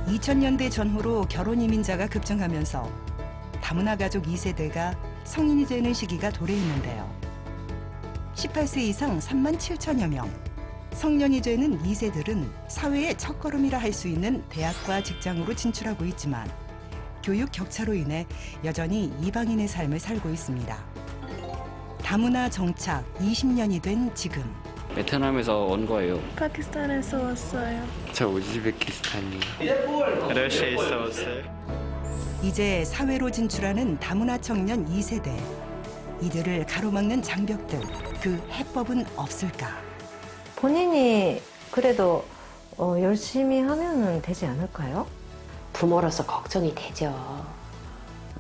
2000년대 전후로 결혼 이민자가 급증하면서 다문화 가족 2세대가 성인이 되는 시기가 도래했는데요. 18세 이상 3만 7천여 명, 성년이 되는 2세들은 사회의 첫걸음이라 할 수 있는 대학과 직장으로 진출하고 있지만 교육 격차로 인해 여전히 이방인의 삶을 살고 있습니다. 다문화 정착 20년이 된 지금. 베트남에서 온 거예요. 파키스탄에서 왔어요. 저 우즈베키스탄이요. 러시아에서 왔어요. 이제 사회로 진출하는 다문화 청년 2세대. 이들을 가로막는 장벽들, 그 해법은 없을까? 본인이 그래도 열심히 하면 되지 않을까요? 부모로서 걱정이 되죠.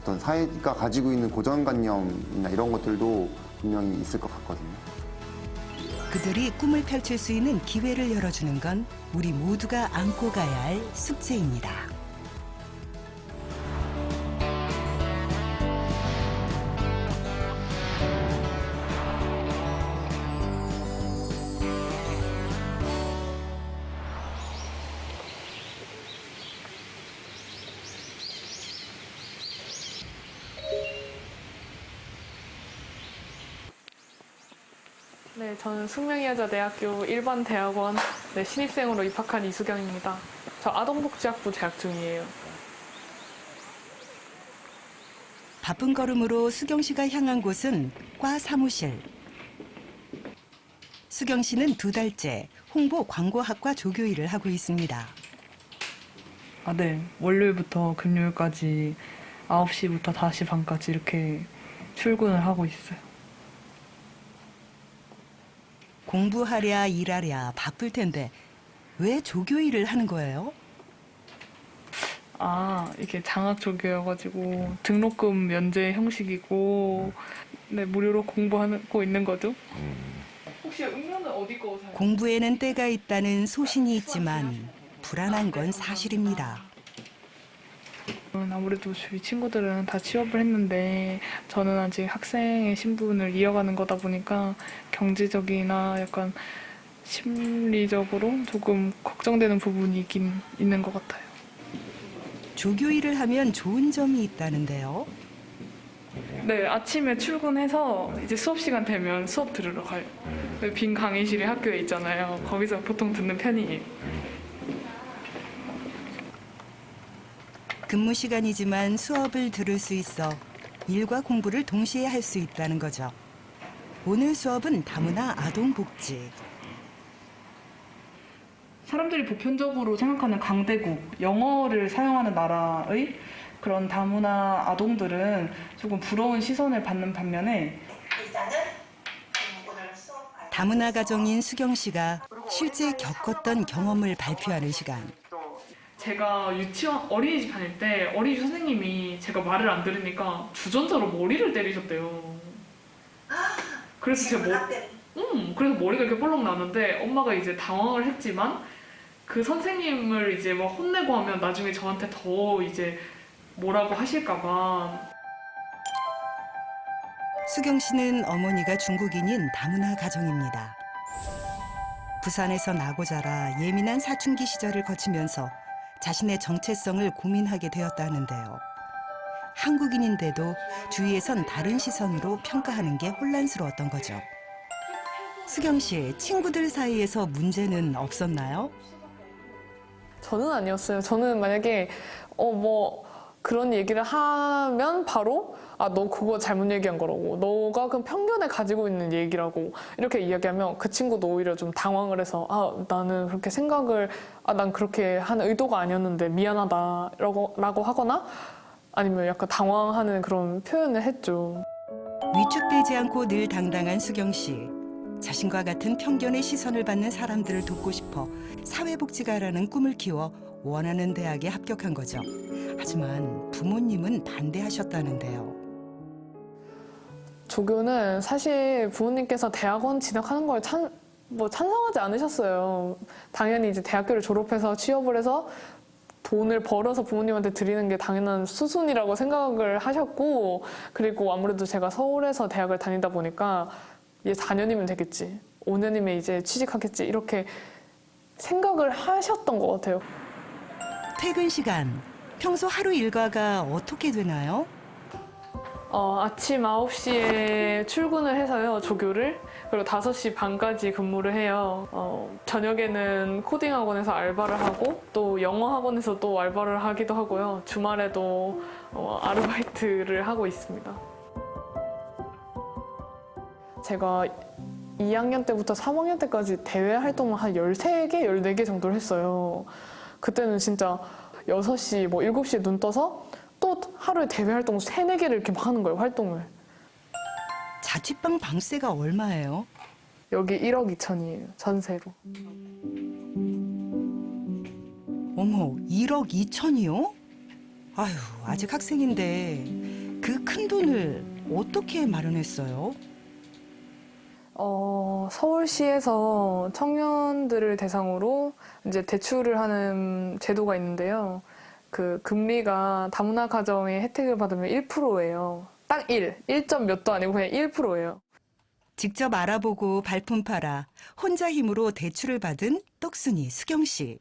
어떤 사회가 가지고 있는 고정관념이나 이런 것들도 분명히 있을 것 같거든요. 그들이 꿈을 펼칠 수 있는 기회를 열어주는 건 우리 모두가 안고 가야 할 숙제입니다. 네, 저는 숙명여자대학교 일반 대학원 신입생으로 입학한 이수경입니다. 저 아동복지학부 재학 중이에요. 바쁜 걸음으로 수경 씨가 향한 곳은 과 사무실. 수경 씨는 2달째 홍보 광고학과 조교 일을 하고 있습니다. 네. 월요일부터 금요일까지 9시부터 5시 반까지 이렇게 출근을 하고 있어요. 공부하랴 일하랴 바쁠 텐데 왜 조교 일을 하는 거예요? 이게 장학조교여가지고 등록금 면제 형식이고 무료로 공부하고 있는 거죠. 혹시 음료는 어디 거 사요? 공부에는 때가 있다는 소신이 있지만 불안한 건 사실입니다. 아무래도 주위 친구들은 다 취업을 했는데 저는 아직 학생의 신분을 이어가는 거다 보니까 경제적이나 약간 심리적으로 조금 걱정되는 부분이 있는 것 같아요. 조교 일을 하면 좋은 점이 있다는데요. 네, 아침에 출근해서 이제 수업 시간 되면 수업 들으러 가요. 빈 강의실이 학교에 있잖아요. 거기서 보통 듣는 편이에요. 근무 시간이지만 수업을 들을 수 있어 일과 공부를 동시에 할 수 있다는 거죠. 오늘 수업은 다문화 아동복지. 사람들이 보편적으로 생각하는 강대국, 영어를 사용하는 나라의 그런 다문화 아동들은 조금 부러운 시선을 받는 반면에 다문화 가정인 수경 씨가 실제 겪었던 경험을 발표하는 시간. 제가 유치원 어린이집 다닐 때 어린이집 선생님이 제가 말을 안 들으니까 주전자로 머리를 때리셨대요. 그래서 그래서 머리가 이렇게 볼록 나는데 엄마가 이제 당황을 했지만 그 선생님을 이제 막 혼내고 하면 나중에 저한테 더 이제 뭐라고 하실까봐. 수경 씨는 어머니가 중국인인 다문화 가정입니다. 부산에서 나고 자라 예민한 사춘기 시절을 거치면서 자신의 정체성을 고민하게 되었다는데요. 한국인인데도 주위에선 다른 시선으로 평가하는 게 혼란스러웠던 거죠. 수경 씨, 친구들 사이에서 문제는 없었나요? 저는 아니었어요. 저는 만약에 그런 얘기를 하면 바로 너 그거 잘못 얘기한 거라고, 너가 그 편견에 가지고 있는 얘기라고 이렇게 이야기하면 그 친구도 오히려 좀 당황을 해서 나는 그렇게 생각을 난 그렇게 한 의도가 아니었는데 미안하다라고 하거나 아니면 약간 당황하는 그런 표현을 했죠. 위축되지 않고 늘 당당한 수경 씨. 자신과 같은 편견의 시선을 받는 사람들을 돕고 싶어 사회복지가라는 꿈을 키워 원하는 대학에 합격한 거죠. 하지만 부모님은 반대하셨다는데요. 조교는 사실 부모님께서 대학원 진학하는 걸 찬성하지 않으셨어요. 당연히 이제 대학교를 졸업해서 취업을 해서 돈을 벌어서 부모님한테 드리는 게 당연한 수순이라고 생각을 하셨고, 그리고 아무래도 제가 서울에서 대학을 다니다 보니까 얘 4년이면 되겠지, 5년이면 이제 취직하겠지, 이렇게 생각을 하셨던 것 같아요. 퇴근 시간, 평소 하루 일과가 어떻게 되나요? 아침 9시에 출근을 해서요, 조교를. 그리고 5시 반까지 근무를 해요. 저녁에는 코딩 학원에서 알바를 하고 또 영어 학원에서 또 알바를 하기도 하고요. 주말에도 아르바이트를 하고 있습니다. 제가 2학년 때부터 3학년 때까지 대외 활동을 한 13개, 14개 정도를 했어요. 그때는 진짜 6시, 7시에 눈 떠서 또 하루에 대외 활동 3, 4개를 이렇게 막 하는 거예요, 활동을. 자취방 방세가 얼마예요? 여기 1억 2천이에요, 전세로. 어머, 1억 2천이요? 아유, 아직 학생인데 그 큰 돈을 어떻게 마련했어요? 서울시에서 청년들을 대상으로 이제 대출을 하는 제도가 있는데요. 그 금리가 다문화 가정의 혜택을 받으면 1%예요. 딱 1점 몇도 아니고 그냥 1%예요. 직접 알아보고 발품 팔아 혼자 힘으로 대출을 받은 똑순이 수경 씨.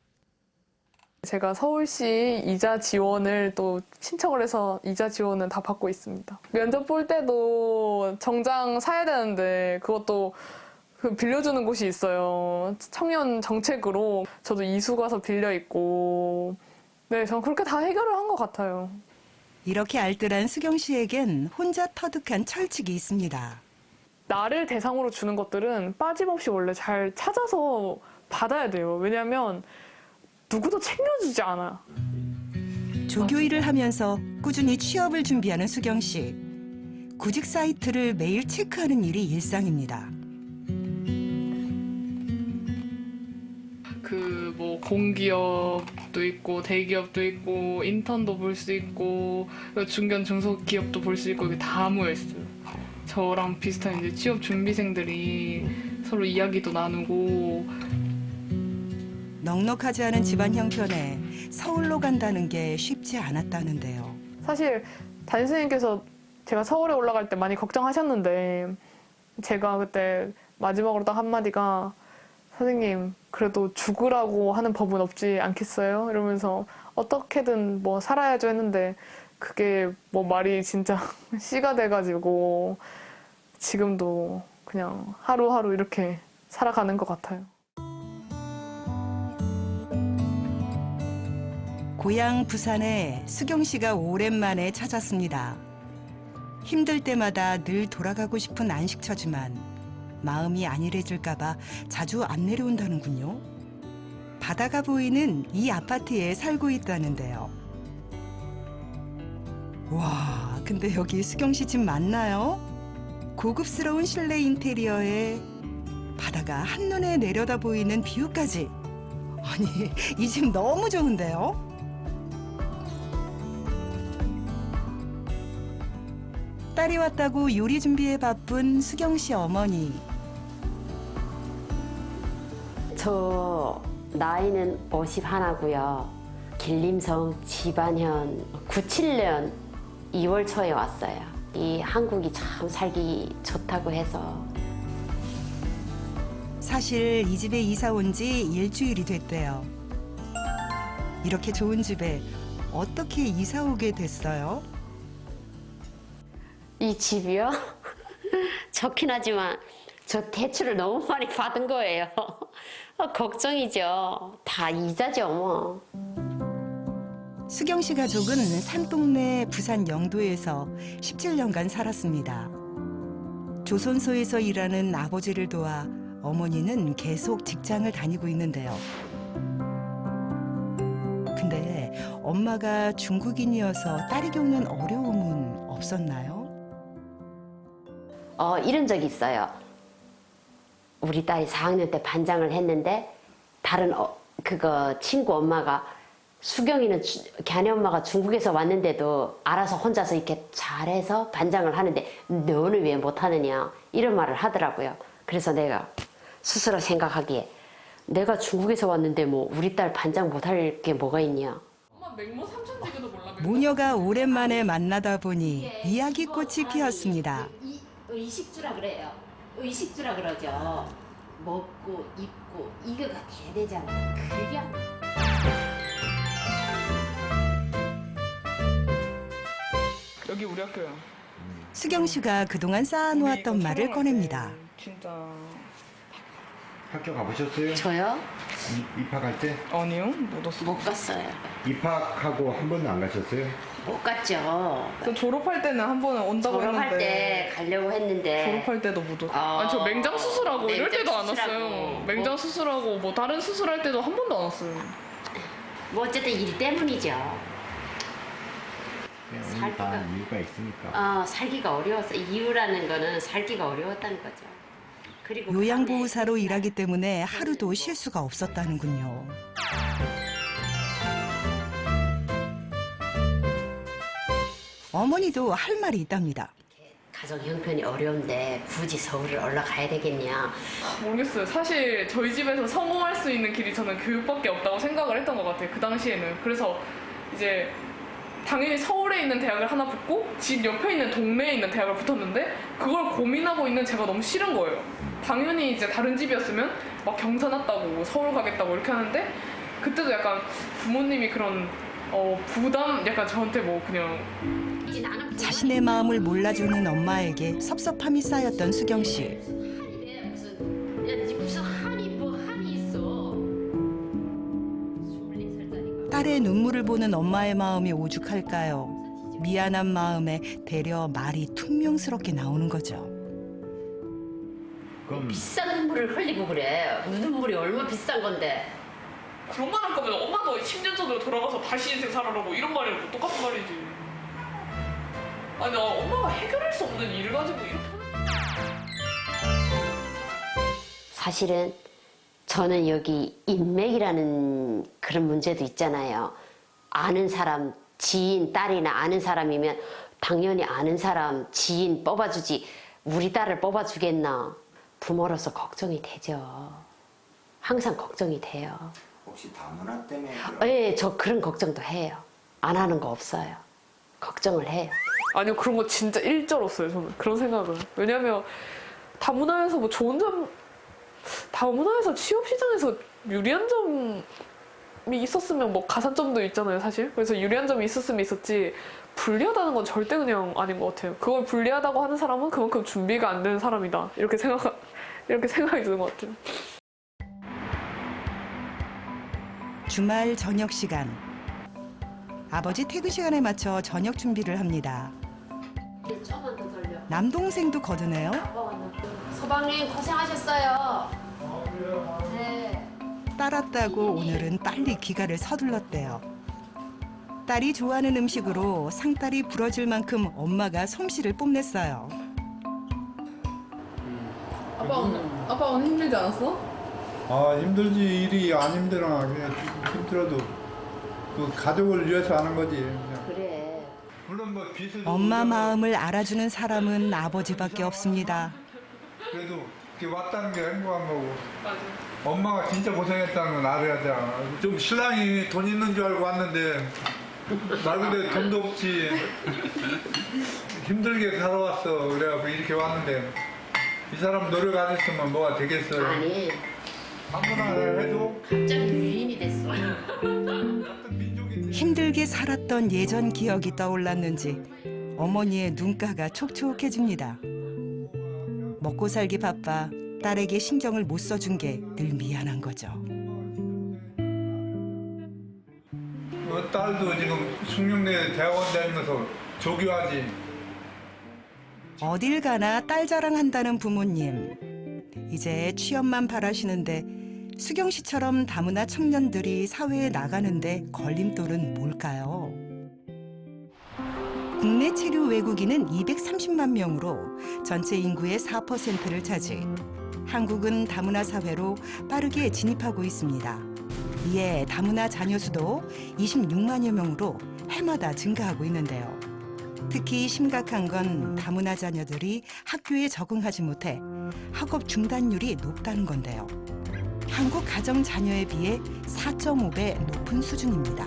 제가 서울시 이자 지원을 또 신청을 해서 이자 지원은 다 받고 있습니다. 면접 볼 때도 정장 사야 되는데 그것도 빌려주는 곳이 있어요. 청년 정책으로 저도 이수 가서 빌려 있고. 네, 전 그렇게 다 해결을 한 것 같아요. 이렇게 알뜰한 수경 씨에겐 혼자 터득한 철칙이 있습니다. 나를 대상으로 주는 것들은 빠짐없이 원래 잘 찾아서 받아야 돼요. 왜냐하면 누구도 챙겨주지 않아요. 조교 일을 하면서 꾸준히 취업을 준비하는 수경 씨. 구직 사이트를 매일 체크하는 일이 일상입니다. 뭐 공기업도 있고 대기업도 있고 인턴도 볼 수 있고 중견 중소기업도 볼 수 있고 이게 다 모여 있어요. 저랑 비슷한 이제 취업 준비생들이 서로 이야기도 나누고. 넉넉하지 않은 집안 형편에 서울로 간다는 게 쉽지 않았다는데요. 사실 담임선생님께서 제가 서울에 올라갈 때 많이 걱정하셨는데 제가 그때 마지막으로 딱 한마디가 선생님 그래도 죽으라고 하는 법은 없지 않겠어요? 이러면서 어떻게든 뭐 살아야죠 했는데 그게 뭐 말이 진짜 씨가 돼가지고 지금도 그냥 하루하루 이렇게 살아가는 것 같아요. 고향 부산에 수경 씨가 오랜만에 찾았습니다. 힘들 때마다 늘 돌아가고 싶은 안식처지만 마음이 안일해질까봐 자주 안 내려온다는군요. 바다가 보이는 이 아파트에 살고 있다는데요. 와, 근데 여기 수경 씨 집 맞나요? 고급스러운 실내 인테리어에 바다가 한눈에 내려다 보이는 뷰까지. 아니, 이 집 너무 좋은데요? 딸이 왔다고 요리 준비에 바쁜 수경 씨 어머니. 저 나이는 51고요. 길림성 집안현 97년 2월 초에 왔어요. 이 한국이 참 살기 좋다고 해서. 사실 이 집에 이사 온 지 일주일이 됐대요. 이렇게 좋은 집에 어떻게 이사 오게 됐어요? 이 집이요? 좋긴 하지만 저 대출을 너무 많이 받은 거예요. 걱정이죠. 다 이자죠 뭐. 수경 씨 가족은 산동네 부산 영도에서 17년간 살았습니다. 조선소에서 일하는 아버지를 도와 어머니는 계속 직장을 다니고 있는데요. 근데 엄마가 중국인이어서 딸이 겪는 어려움은 없었나요? 이런 적이 있어요. 우리 딸이 4학년 때 반장을 했는데 다른 친구 엄마가 수경이는 걔네 엄마가 중국에서 왔는데도 알아서 혼자서 이렇게 잘해서 반장을 하는데 너는 왜 못하느냐 이런 말을 하더라고요. 그래서 내가 스스로 생각하기에 내가 중국에서 왔는데 뭐 우리 딸 반장 못할 게 뭐가 있냐. 엄마 맹모 삼천지교도 몰라. 모녀가 오랜만에 만나다 보니 이야기꽃이 피었습니다. 의식주라 그래요. 의식주라 그러죠. 먹고 입고 이거가 돼야 되잖아. 그게 여기 우리 학교야. 수경 씨가 그동안 쌓아놓았던 말을 꺼냅니다. 진짜. 학교 가보셨어요? 저요? 입학할 때? 아니요, 못 왔어. 못 갔어요. 입학하고 한 번도 안 가셨어요? 못 갔죠. 저 졸업할 때는 한 번은 온다고 졸업할 했는데. 때 가려고 했는데 졸업할 때도 못 왔어. 어, 아니 저 맹장 수술하고 이럴 맹장 때도 안 수술하고. 왔어요. 맹장 수술하고 뭐 다른 수술할 때도 한 번도 안 왔어요. 뭐 어쨌든 일 때문이죠. 우리 다 이유가 있으니까. 살기가 어려웠어. 이유라는 거는 살기가 어려웠다는 거죠. 그리고 요양보호사로 일하기 때문에 하루도 쉴 수가 없었다는군요. 어머니도 할 말이 있답니다. 가정 형편이 어려운데 굳이 서울을 올라가야 되겠냐. 모르겠어요. 사실 저희 집에서 성공할 수 있는 길이 저는 교육밖에 없다고 생각을 했던 것 같아요. 그 당시에는. 그래서 이제 당연히 서울에 있는 대학을 하나 붙고 집 옆에 있는 동네에 있는 대학을 붙었는데 그걸 고민하고 있는 제가 너무 싫은 거예요. 당연히 이제 다른 집이었으면 막 경사 났다고 서울 가겠다고 이렇게 하는데 그때도 약간 부모님이 그런 부담 약간 저한테 뭐 그냥 이제 나는 자신의 마음을 몰라주는 엄마에게 섭섭함이 쌓였던 수경 씨. 한이래 무슨 한이 뭐 한이 있어. 24살짜리가. 딸의 눈물을 보는 엄마의 마음이 오죽할까요? 미안한 마음에 되려 말이 퉁명스럽게 나오는 거죠. 그럼 비싼 눈물을 흘리고 그래. 눈물이 얼마 비싼 건데. 그런 말 할 거면 엄마도 10년 전으로 돌아가서 다시 인생 살아라고 이런 말이 뭐 똑같은 말이지. 아니 엄마가 해결할 수 없는 일을 가지고 이렇게 사실은 저는 여기 인맥이라는 그런 문제도 있잖아요. 아는 사람, 지인, 딸이나 아는 사람이면 당연히 아는 사람, 지인 뽑아주지 우리 딸을 뽑아주겠나. 부모로서 걱정이 되죠. 항상 걱정이 돼요. 혹시 다문화 때문에 네, 저 그런 걱정도 해요. 안 하는 거 없어요. 걱정을 해요. 아니요, 그런 거 진짜 일절 없어요, 저는. 그런 생각은. 왜냐면 다문화에서 뭐 좋은 점, 다문화에서 취업시장에서 유리한 점이 있었으면 뭐 가산점도 있잖아요, 사실. 그래서 유리한 점이 있었으면 있었지 불리하다는 건 절대 그냥 아닌 것 같아요. 그걸 불리하다고 하는 사람은 그만큼 준비가 안 되는 사람이다. 이렇게 생각이 드는 것 같아요. 주말 저녁 시간. 아버지 퇴근 시간에 맞춰 저녁 준비를 합니다. 조금만 더 돌려. 남동생도 거드네요. 서방님 고생하셨어요. 네. 따랐다고 오늘은 빨리 귀가를 서둘렀대요. 딸이 좋아하는 음식으로 상다리 부러질 만큼 엄마가 솜씨를 뽐냈어요. 아빠 오늘 힘들지 않았어? 아 힘들지. 일이 안 힘들어. 그냥 힘들어도 그 가족을 위해서 하는 거지. 그냥. 그래. 물론 뭐 빚을 엄마 마음을 알아주는 사람은 아버지밖에 없습니다. 그래도 이렇게 왔다는 게 행복한 거고. 엄마가 진짜 고생했다는 건 알아야죠. 좀 신랑이 돈 있는 줄 알고 왔는데 말 그대로 돈도 없지. 힘들게 살아왔어. 그래갖고 이렇게 왔는데 이 사람 노력 안 했으면 뭐가 되겠어요. 아니 아무나 해도 갑자기 유인이 됐어. 힘들게 살았던 예전 기억이 떠올랐는지 어머니의 눈가가 촉촉해집니다. 먹고 살기 바빠 딸에게 신경을 못 써준 게 늘 미안한 거죠. 딸도 지금 숭룡대 대학원 다니면서 조교하지. 어딜 가나 딸 자랑한다는 부모님. 이제 취업만 바라시는데 수경 씨처럼 다문화 청년들이 사회에 나가는데 걸림돌은 뭘까요? 국내 체류 외국인은 230만 명으로 전체 인구의 4%를 차지. 한국은 다문화 사회로 빠르게 진입하고 있습니다. 이에 다문화 자녀 수도 26만여 명으로 해마다 증가하고 있는데요. 특히 심각한 건 다문화 자녀들이 학교에 적응하지 못해 학업 중단율이 높다는 건데요. 한국 가정 자녀에 비해 4.5배 높은 수준입니다.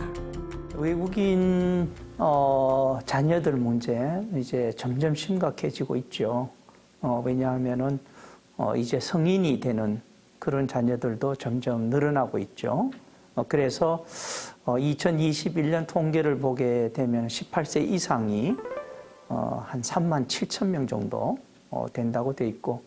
외국인 자녀들 문제 이제 점점 심각해지고 있죠. 왜냐하면은 이제 성인이 되는 그런 자녀들도 점점 늘어나고 있죠. 그래서 2021년 통계를 보게 되면 18세 이상이 한 3만 7천 명 정도 된다고 돼 있고,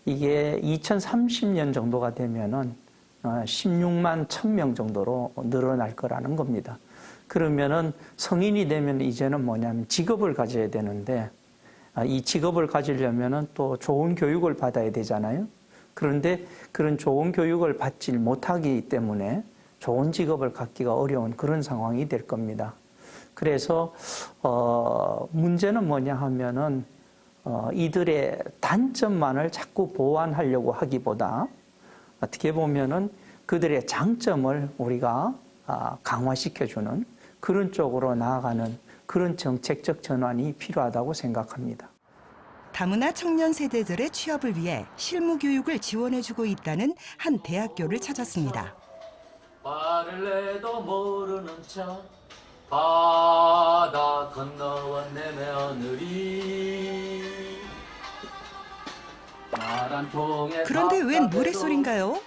이게 2030년 정도가 되면은 16만 1,000명 정도로 늘어날 거라는 겁니다. 그러면은 성인이 되면 이제는 뭐냐면 직업을 가져야 되는데, 이 직업을 가지려면은 또 좋은 교육을 받아야 되잖아요. 그런데 그런 좋은 교육을 받지 못하기 때문에 좋은 직업을 갖기가 어려운 그런 상황이 될 겁니다. 그래서 문제는 뭐냐 하면은 이들의 단점만을 자꾸 보완하려고 하기보다 어떻게 보면은 그들의 장점을 우리가 강화시켜주는 그런 쪽으로 나아가는 그런 정책적 전환이 필요하다고 생각합니다. 다문화 청년 세대들의 취업을 위해 실무 교육을 지원해주고 있다는 한 대학교를 찾았습니다. 말을 해도 모르는 척 바다 건너온 내 며느리. 그런데 웬 노랫소리인가요?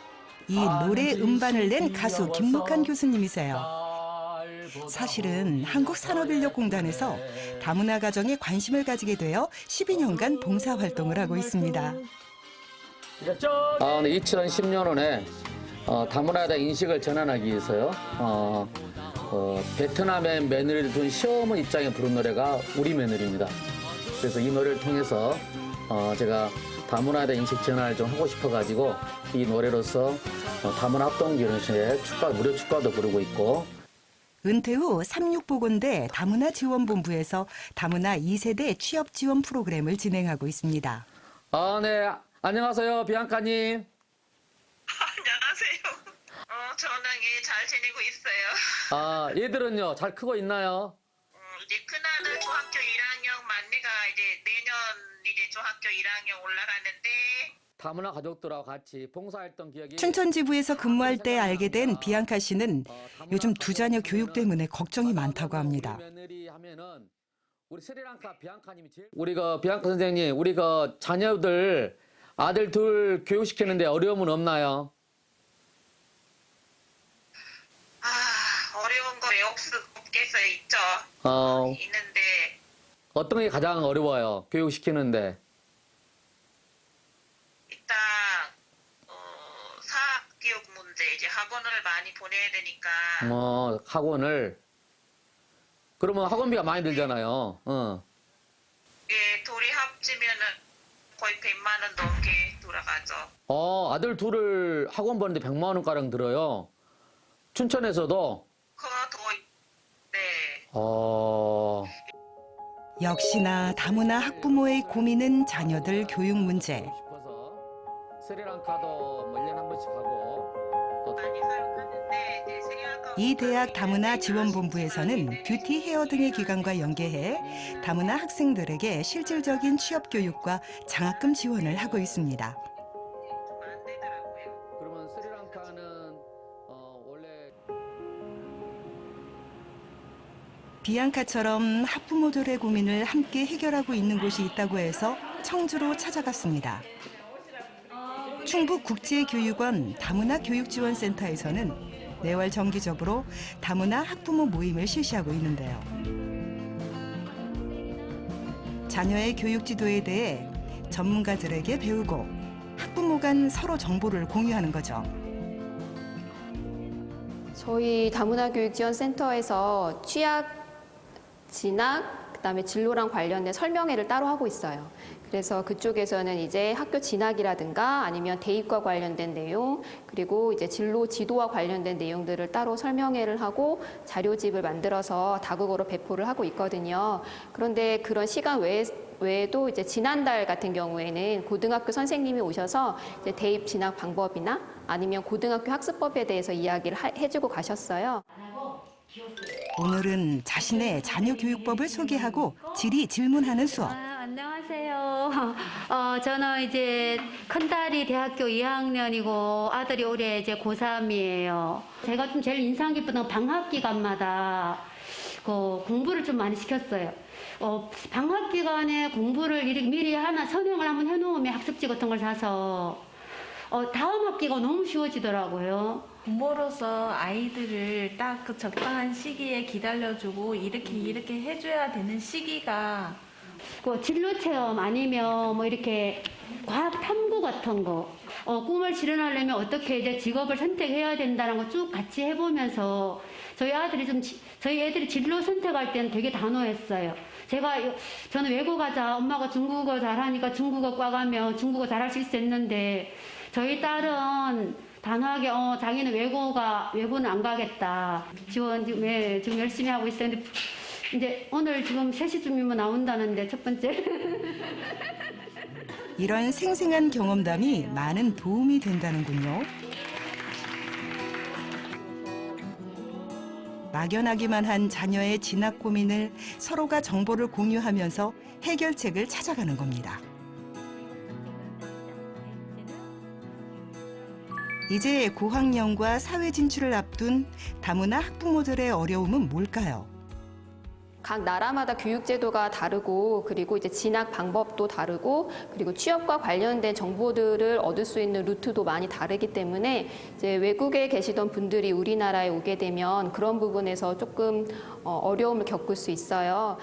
이 노래 음반을 낸 가수 김묵한 교수님이세요. 사실은 한국산업인력공단에서 다문화 가정에 관심을 가지게 되어 12년간 봉사활동을 하고 있습니다. 2010년에 다문화에 대한 인식을 전환하기 위해서요. 베트남의 며느리를 둔 시어머니 입장에 부른 노래가 우리 며느리입니다. 그래서 이 노래를 통해서 제가 다문화에 대한 인식 전환을 좀 하고 싶어가지고 이 노래로서 다문화 합동결혼식에 무료 축가도 부르고 있고, 은퇴 후 삼육보건대 다문화 지원본부에서 다문화 2세대 취업 지원 프로그램을 진행하고 있습니다. 네. 안녕하세요, 비앙카님. 안녕하세요. 저는 잘 지내고 있어요. 얘들은요, 잘 크고 있나요? 이제 큰아들 중학교 1학년, 막내가 이제 내년 이제 중학교 1학년 올라가는데. 다문화 가족들하고 같이 봉사활동 기억이. 춘천지부에서 근무할 때 알게 된 비앙카 씨는 요즘 두 자녀 교육 때문에 걱정이 많다고 합니다. 우리 스리랑카 비앙카님이 제일. 우리가 비앙카 선생님, 우리가 자녀들 아들 둘 교육시키는데 어려움은 없나요? 어려운 거 없겠어요. 있죠. 있는데. 어떤 게 가장 어려워요? 교육시키는데. 일단 사교육 문제, 이제 학원을 많이 보내야 되니까. 학원을. 그러면 학원비가 많이 들잖아요. 예, 둘이 합치면은 거의 100만 원 넘게 돌아가죠. 아들 둘을 학원 보는데 100만 원가량 들어요. 춘천에서도. 네. 역시나 다문화 학부모의 고민은 자녀들 교육 문제. 스리랑카도 1년에 한 번씩 가고. 많이 사용하는데 이제 이 대학 다문화 지원본부에서는 뷰티 헤어 등의 기관과 연계해 다문화 학생들에게 실질적인 취업 교육과 장학금 지원을 하고 있습니다. 그러면 스리랑카는 원래 비앙카처럼 학부모들의 고민을 함께 해결하고 있는 곳이 있다고 해서 청주로 찾아갔습니다. 충북국제교육원 다문화 교육지원센터에서는 매월 정기적으로 다문화 학부모 모임을 실시하고 있는데요. 자녀의 교육 지도에 대해 전문가들에게 배우고 학부모 간 서로 정보를 공유하는 거죠. 저희 다문화 교육지원센터에서 취약, 진학, 그다음에 진로랑 관련된 설명회를 따로 하고 있어요. 그래서 그쪽에서는 이제 학교 진학이라든가 아니면 대입과 관련된 내용, 그리고 이제 진로 지도와 관련된 내용들을 따로 설명회를 하고 자료집을 만들어서 다국어로 배포를 하고 있거든요. 그런데 그런 시간 외에도 이제 지난달 같은 경우에는 고등학교 선생님이 오셔서 이제 대입 진학 방법이나 아니면 고등학교 학습법에 대해서 이야기를 해주고 가셨어요. 오늘은 자신의 자녀 교육법을 소개하고 질의 질문하는 수업. 안녕하세요. 저는 이제 큰딸이 대학교 2학년이고 아들이 올해 이제 고3이에요. 제가 좀 제일 인상 깊은 건 방학 기간마다 공부를 좀 많이 시켰어요. 방학 기간에 공부를 이렇게 미리 하나 선행을 한번 해놓으면 학습지 같은 걸 사서 다음 학기가 너무 쉬워지더라고요. 부모로서 아이들을 딱 그 적당한 시기에 기다려주고 이렇게 해줘야 되는 시기가 그 진로 체험 아니면 뭐 이렇게 과학 탐구 같은 거, 꿈을 실현하려면 어떻게 이제 직업을 선택해야 된다는 거 쭉 같이 해보면서 저희 애들이 진로 선택할 때는 되게 단호했어요. 저는 외국 가자, 엄마가 중국어 잘하니까 중국어 과 가면 중국어 잘할 수 있었는데 저희 딸은 단호하게 자기는 외고는 안 가겠다. 지금 열심히 하고 있었는데 이제 오늘 지금 3시쯤이면 나온다는데 첫 번째. 이런 생생한 경험담이 많은 도움이 된다는군요. 막연하기만 한 자녀의 진학 고민을 서로가 정보를 공유하면서 해결책을 찾아가는 겁니다. 이제 고학년과 사회 진출을 앞둔 다문화 학부모들의 어려움은 뭘까요? 각 나라마다 교육 제도가 다르고 그리고 이제 진학 방법도 다르고 그리고 취업과 관련된 정보들을 얻을 수 있는 루트도 많이 다르기 때문에 이제 외국에 계시던 분들이 우리나라에 오게 되면 그런 부분에서 조금 어려움을 겪을 수 있어요.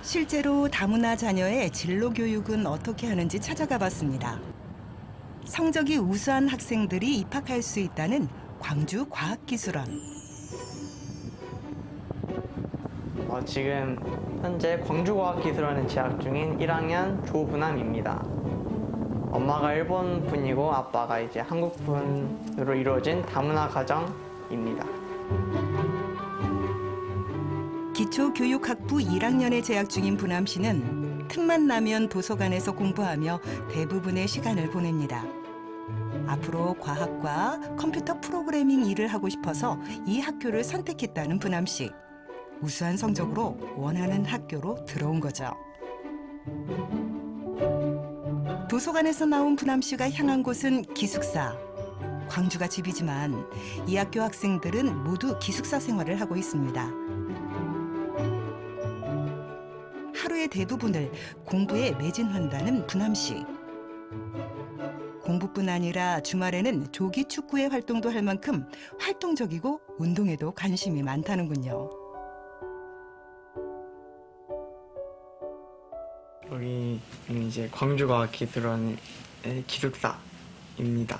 실제로 다문화 자녀의 진로 교육은 어떻게 하는지 찾아가 봤습니다. 성적이 우수한 학생들이 입학할 수 있다는 광주 과학기술원. 지금 현재 광주과학기술원에 재학 중인 1학년 조분함입니다. 엄마가 일본 분이고 아빠가 이제 한국 분으로 이루어진 다문화 가정입니다. 기초교육학부 1학년에 재학 중인 분함 씨는 틈만 나면 도서관에서 공부하며 대부분의 시간을 보냅니다. 앞으로 과학과 컴퓨터 프로그래밍 일을 하고 싶어서 이 학교를 선택했다는 분함 씨. 우수한 성적으로 원하는 학교로 들어온 거죠. 도서관에서 나온 분함 씨가 향한 곳은 기숙사. 광주가 집이지만 이 학교 학생들은 모두 기숙사 생활을 하고 있습니다. 하루의 대부분을 공부에 매진한다는 분함 씨. 공부뿐 아니라 주말에는 조기 축구회 활동도 할 만큼 활동적이고 운동에도 관심이 많다는군요. 여기는 이제 광주과학기술원의 기숙사입니다.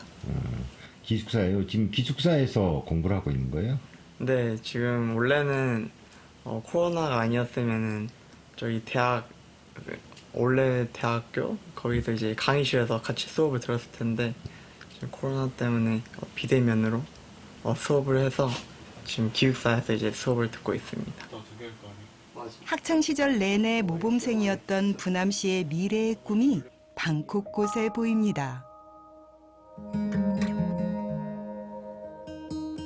기숙사예요? 지금 기숙사에서 공부를 하고 있는 거예요? 네, 지금 원래는 코로나가 아니었으면은 저희 원래 대학교 거기서 이제 강의실에서 같이 수업을 들었을 텐데 지금 코로나 때문에 비대면으로 수업을 해서 지금 기숙사에서 이제 수업을 듣고 있습니다. 학창 시절 내내 모범생이었던 분함 씨의 미래의 꿈이 방 곳곳에 보입니다.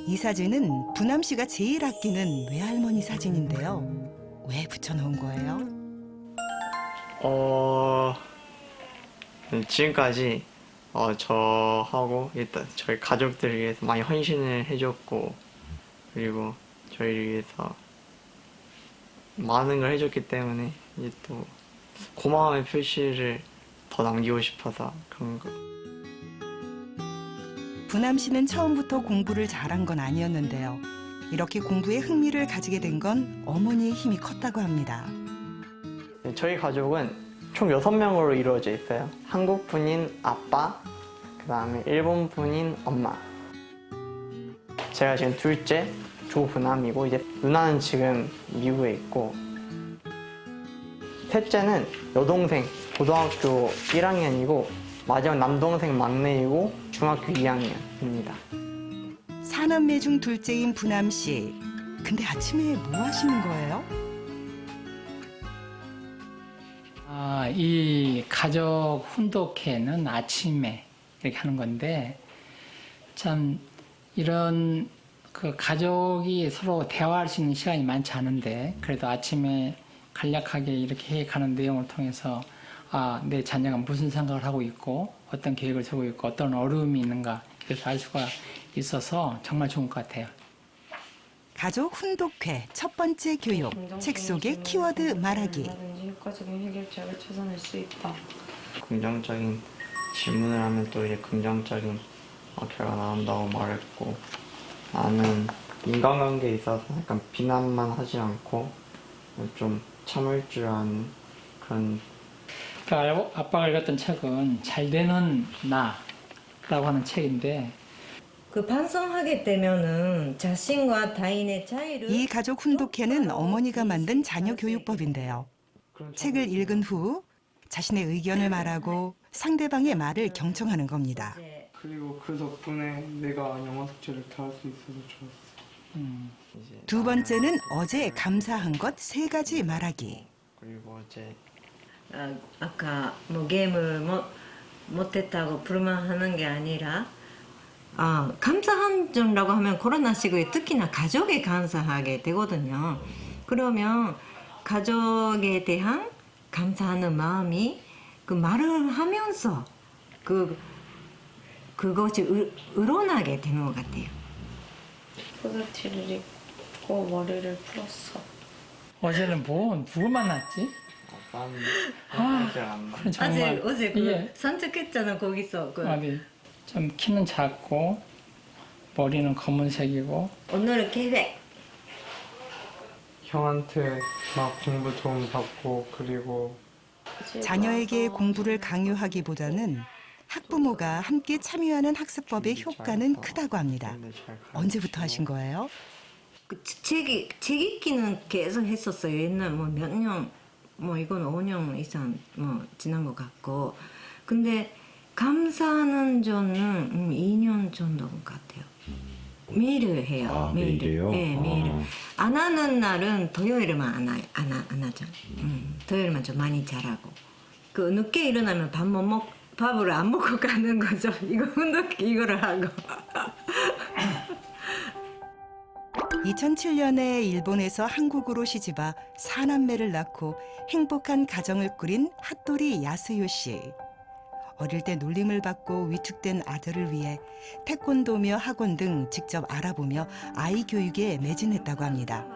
이 사진은 분함 씨가 제일 아끼는 외할머니 사진인데요. 왜 붙여놓은 거예요? 네, 지금까지 저하고 일단 저희 가족들을 위해서 많이 헌신을 해줬고 그리고 저희를 위해서 많은 걸 해줬기 때문에 이제 또 고마움의 표시를 더 남기고 싶어서 그런 거. 분함 씨는 처음부터 공부를 잘한 건 아니었는데요. 이렇게 공부에 흥미를 가지게 된 건 어머니의 힘이 컸다고 합니다. 저희 가족은 총 6명으로 이루어져 있어요. 한국 분인 아빠, 그 다음에 일본 분인 엄마. 제가 지금 둘째 조분함이고 이제 누나는 지금 미국에 있고 셋째는 여동생 고등학교 1학년이고 마지막 남동생 막내이고 중학교 2학년입니다. 사남매 중 둘째인 분함 씨. 근데 아침에 뭐 하시는 거예요? 이 가족 훈독회는 아침에 이렇게 하는 건데 참 이런 그 가족이 서로 대화할 수 있는 시간이 많지 않은데 그래도 아침에 간략하게 이렇게 가는 내용을 통해서 내 자녀가 무슨 생각을 하고 있고 어떤 계획을 세우고 있고 어떤 어려움이 있는가 그래서 알 수가 있어서 정말 좋은 것 같아요. 가족 훈독회 첫 번째 교육. 책 속의 키워드 말하기. 효과적인 해결책을 찾아낼 수 있다. 긍정적인 질문을 하면 또 이제 긍정적인 결과가 나온다고 말했고 나는 인간관계에 있어서 약간 비난만 하지 않고 좀 참을 줄 아는 그런. 아빠가 읽었던 책은 잘 되는 나라고 하는 책인데 그 반성하게 되면은 자신과 타인의 차이를 이 가족 훈독회는 어머니가 만든 자녀 교육법인데요. 책을 읽은 후 자신의 의견을 말하고 상대방의 말을 경청하는 겁니다. 그리고 그 덕분에 내가 영어 숙제를 다 할 수 있어서 좋았어. 두 번째는 어제 감사한 것 3가지 말하기. 그리고 어제 아까 뭐 게임을 못했다고 불만하는 게 아니라 감사한 점이라고 하면 코로나 시국에 특히나 가족에 감사하게 되거든요. 그러면 가족에 대한 감사하는 마음이 그 말을 하면서 그것이 으로나게 되는 것 같아요. 후드티를 입고 머리를 풀었어. 어제는 누구 만났지? 그건 정말 어제 이게 산책했잖아 거기서. 좀 키는 작고 머리는 검은색이고. 오늘은 계획. 형한테 막 공부 도움 받고 그리고 자녀에게 공부를 강요하기보다는 학부모가 함께 참여하는 학습법의 효과는 크다고 합니다. 언제부터 하신 거예요? 책 읽기는 계속 했었어요. 옛날 몇 년, 이건 5년 이상 지난 것 같고. 근데 감사하는 점은 2년 정도인 것 같아요. 매일 해요. 매일이요? 네, 매일. 안 하는 날은 토요일에만 안 하죠. 토요일만 좀 많이 잘하고. 늦게 일어나면 밥을 안 먹고 가는 거죠. 이거를 하고. 2007년에 일본에서 한국으로 시집와 4남매를 낳고 행복한 가정을 꾸린 핫도리 야스요 씨. 어릴 때 놀림을 받고 위축된 아들을 위해 태권도며 학원 등 직접 알아보며 아이 교육에 매진했다고 합니다.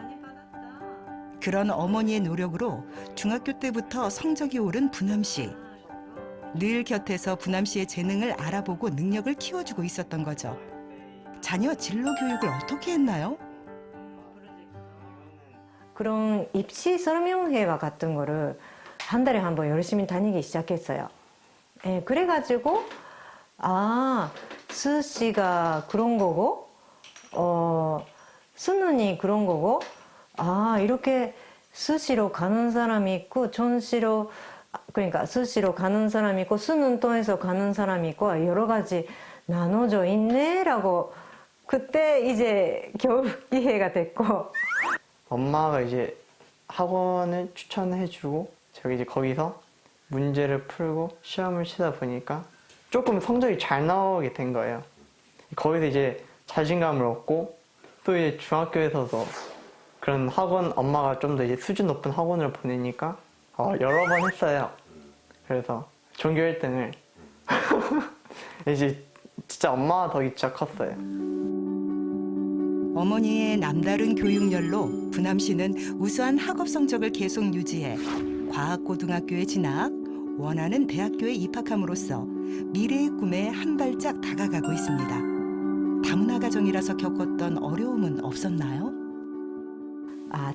그런 어머니의 노력으로 중학교 때부터 성적이 오른 부남 씨. 늘 곁에서 부남 씨의 재능을 알아보고 능력을 키워주고 있었던 거죠. 자녀 진로 교육을 어떻게 했나요? 그런 입시 설명회와 같은 거를 한 달에 한 번 열심히 다니기 시작했어요. 그래가지고 스시가 그런 거고 수능이 그런 거고 이렇게 스시로 가는 사람이 있고 그러니까 스시로 가는 사람이 있고 수능 통해서 가는 사람이 있고 여러 가지 나눠져 있네라고 그때 이제 교육 이해가 됐고 엄마가 이제 학원을 추천해주고 제가 이제 거기서 문제를 풀고 시험을 치다 보니까 조금 성적이 잘 나오게 된 거예요. 거기서 이제 자신감을 얻고 또 이제 중학교에서도 그런 학원 엄마가 좀 더 이제 수준 높은 학원을 보내니까 여러 번 했어요. 그래서 전교 1등을 이제 진짜 엄마가 덕이 진짜 컸어요. 어머니의 남다른 교육열로 부남 씨는 우수한 학업 성적을 계속 유지해 과학고등학교에 진학, 원하는 대학교에 입학함으로써 미래의 꿈에 한 발짝 다가가고 있습니다. 다문화 가정이라서 겪었던 어려움은 없었나요?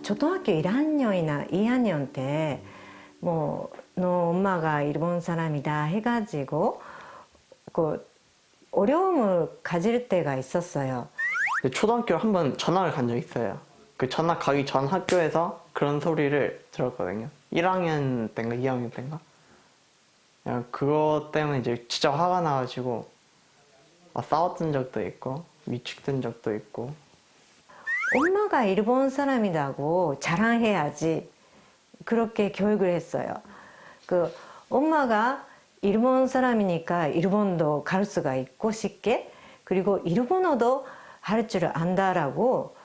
초등학교 1학년이나 2학년 때 너 엄마가 일본 사람이다 해가지고 어려움을 가질 때가 있었어요. 초등학교 한 번 전학을 간 적이 있어요. 그 전학 가기 전 학교에서 그런 소리를 들었거든요. 1학년 때인가 2학년 때인가? 그냥 그것 때문에 이제 진짜 화가 나가지고 싸웠던 적도 있고 위축된 적도 있고. 엄마가 일본 사람이라고 자랑해야지 그렇게 교육을 했어요. 엄마가 일본 사람이니까 일본도 갈 수가 있고 쉽게 그리고 일본어도 할 줄 안다라고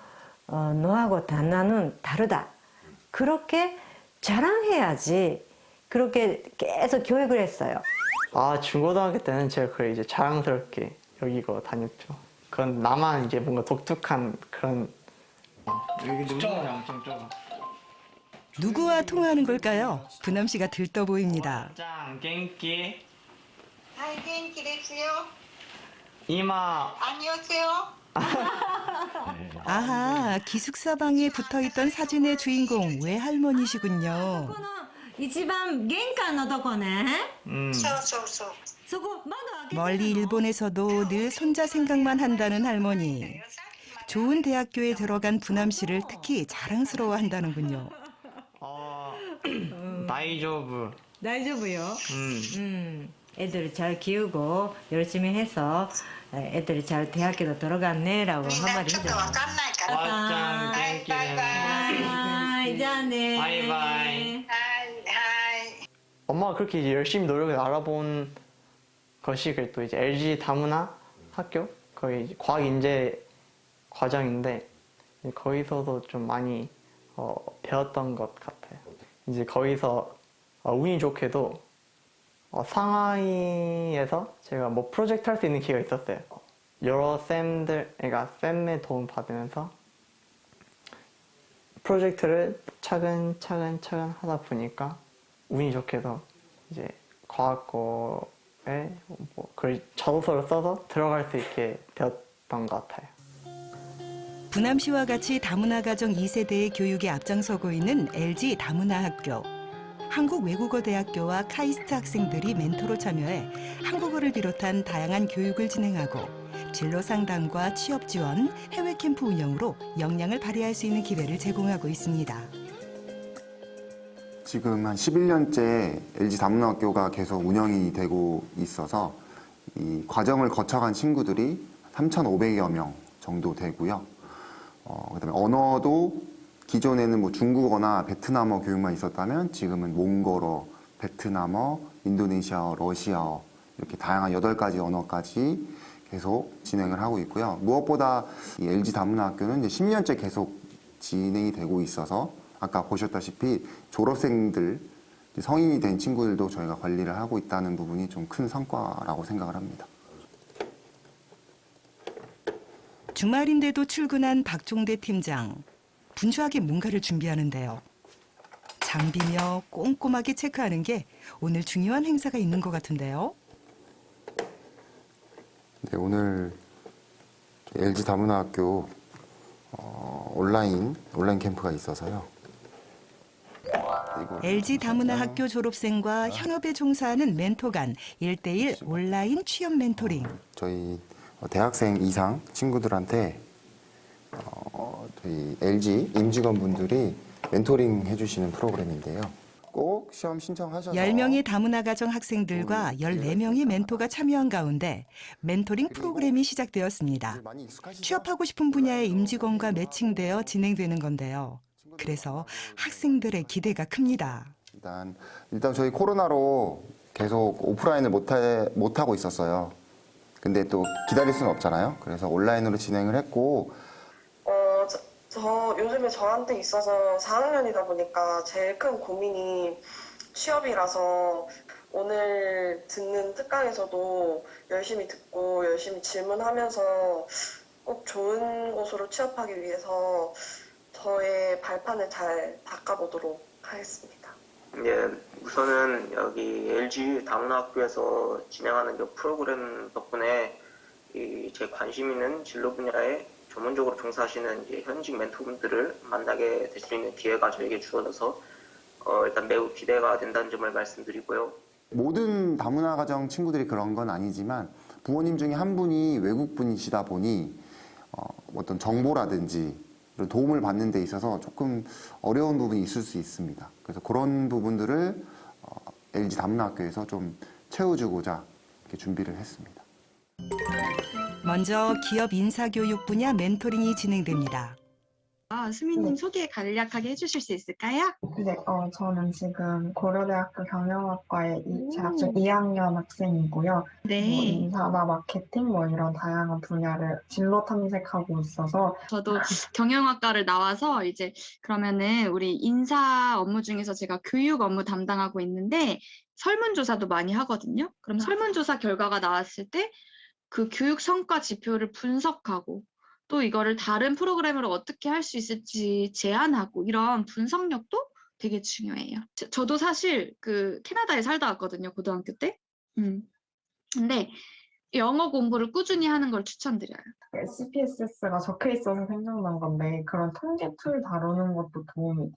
너하고 나는 다르다. 그렇게 자랑해야지 그렇게 계속 교육을 했어요. 중고등학교 때는 제가 그걸 이제 자랑스럽게 여기고 다녔죠. 그건 나만 이제 뭔가 독특한 그런 여기 눈물이 엄청 좁아. 누구와 통화하는 걸까요? 부남 씨가 들떠 보입니다. 짱, 갱기. 하이, 겐키 됐어요? 이마. 안녕하세요. 아하, 기숙사 방에 붙어있던 사진의 주인공 외할머니시군요. 一番玄関のとこね。そうそうそう。そこ窓開けて。 멀리 일본에서도 늘 손자 생각만 한다는 할머니. 좋은 대학교에 들어간 부남 씨를 특히 자랑스러워한다는군요. 다이조부. 다이조부요. 애들 잘 키우고 열심히 해서 애들이 잘 대학교도 들어갔네라고 한마디 해줘. 와짱 땡큐. 이자네. 바이바이. 엄마가 그렇게 이제 열심히 노력을 알아본 것이 또 이제 LG 다문화 학교 거의 이제 과학인재 과정인데 거기서도 좀 많이 배웠던 것 같아요. 이제 거기서 운이 좋게도 상하이에서 제가 뭐 프로젝트 할 수 있는 기회가 있었어요. 여러 쌤들, 그러니까 쌤의 도움 받으면서 프로젝트를 차근차근 하다 보니까 운이 좋게도 이제 과학고에 뭐 글 자소서를 써서 들어갈 수 있게 되었던 것 같아요. 부남 씨와 같이 다문화 가정 2세대의 교육에 앞장서고 있는 LG 다문화 학교. 한국외국어대학교와 카이스트 학생들이 멘토로 참여해 한국어를 비롯한 다양한 교육을 진행하고 진로 상담과 취업 지원, 해외 캠프 운영으로 역량을 발휘할 수 있는 기회를 제공하고 있습니다. 지금 한 11년째 LG 다문화학교가 계속 운영이 되고 있어서 이 과정을 거쳐간 친구들이 3,500여 명 정도 되고요. 그다음에 언어도 기존에는 뭐 중국어나 베트남어 교육만 있었다면 지금은 몽골어, 베트남어, 인도네시아어, 러시아어 이렇게 다양한 8가지 언어까지 계속 진행을 하고 있고요. 무엇보다 이 LG 다문화학교는 이제 10년째 계속 진행이 되고 있어서 아까 보셨다시피 졸업생들, 성인이 된 친구들도 저희가 관리를 하고 있다는 부분이 좀 큰 성과라고 생각을 합니다. 주말인데도 출근한 박종대 팀장. 분주하게 뭔가를 준비하는데요. 장비며 꼼꼼하게 체크하는 게 오늘 중요한 행사가 있는 것 같은데요. 네, 오늘 LG 다문화학교 온라인 캠프가 있어서요. LG 다문화 학교 졸업생과 현업에 종사하는 멘토 간 1대1 온라인 취업 멘토링. 저희 대학생 이상 친구들한테 저희 LG 임직원분들이 멘토링 해주시는 프로그램인데요. 꼭 시험 신청하셔서 10명의 다문화 가정 학생들과 14명의 멘토가 참여한 가운데 멘토링 프로그램이 시작되었습니다. 취업하고 싶은 분야의 임직원과 매칭되어 진행되는 건데요. 그래서 학생들의 기대가 큽니다. 일단 저희 코로나로 계속 오프라인을 못하고 있었어요. 근데 또 기다릴 수는 없잖아요. 그래서 온라인으로 진행을 했고 저 요즘에 저한테 있어서 4학년이다 보니까 제일 큰 고민이 취업이라서 오늘 듣는 특강에서도 열심히 듣고 열심히 질문하면서 꼭 좋은 곳으로 취업하기 위해서 저의 발판을 잘 닦아보도록 하겠습니다. 예, 우선은 여기 LG 다문화학교에서 진행하는 이 프로그램 덕분에 제 관심 있는 진로 분야에 전문적으로 종사하시는 이제 현직 멘토분들을 만나게 될 수 있는 기회가 저에게 주어져서 일단 매우 기대가 된다는 점을 말씀드리고요. 모든 다문화 가정 친구들이 그런 건 아니지만 부모님 중에 한 분이 외국 분이시다 보니 어떤 정보라든지 이런 도움을 받는 데 있어서 조금 어려운 부분이 있을 수 있습니다. 그래서 그런 부분들을 LG 다문화학교에서 좀 채워주고자 이렇게 준비를 했습니다. 먼저 기업 인사교육 분야 멘토링이 진행됩니다. 수민님 소개 간략하게 해주실 수 있을까요? 네, 저는 지금 고려대학교 경영학과의 재학 중 2학년 학생이고요. 네. 인사나 마케팅 이런 다양한 분야를 진로 탐색하고 있어서 저도 경영학과를 나와서 이제 그러면은 우리 인사 업무 중에서 제가 교육 업무 담당하고 있는데 설문조사도 많이 하거든요. 그럼 설문조사 결과가 나왔을 때 그 교육 성과 지표를 분석하고 또 이거를 다른 프로그램으로 어떻게 할 수 있을지 제안하고 이런 분석력도 되게 중요해요. 저도 사실 그 캐나다에 살다 왔거든요, 고등학교 때. 근데 영어 공부를 꾸준히 하는 걸 추천드려요. SPSS가 적혀 있어서 생각난 건데 그런 통계 툴 다루는 것도 도움이 돼요.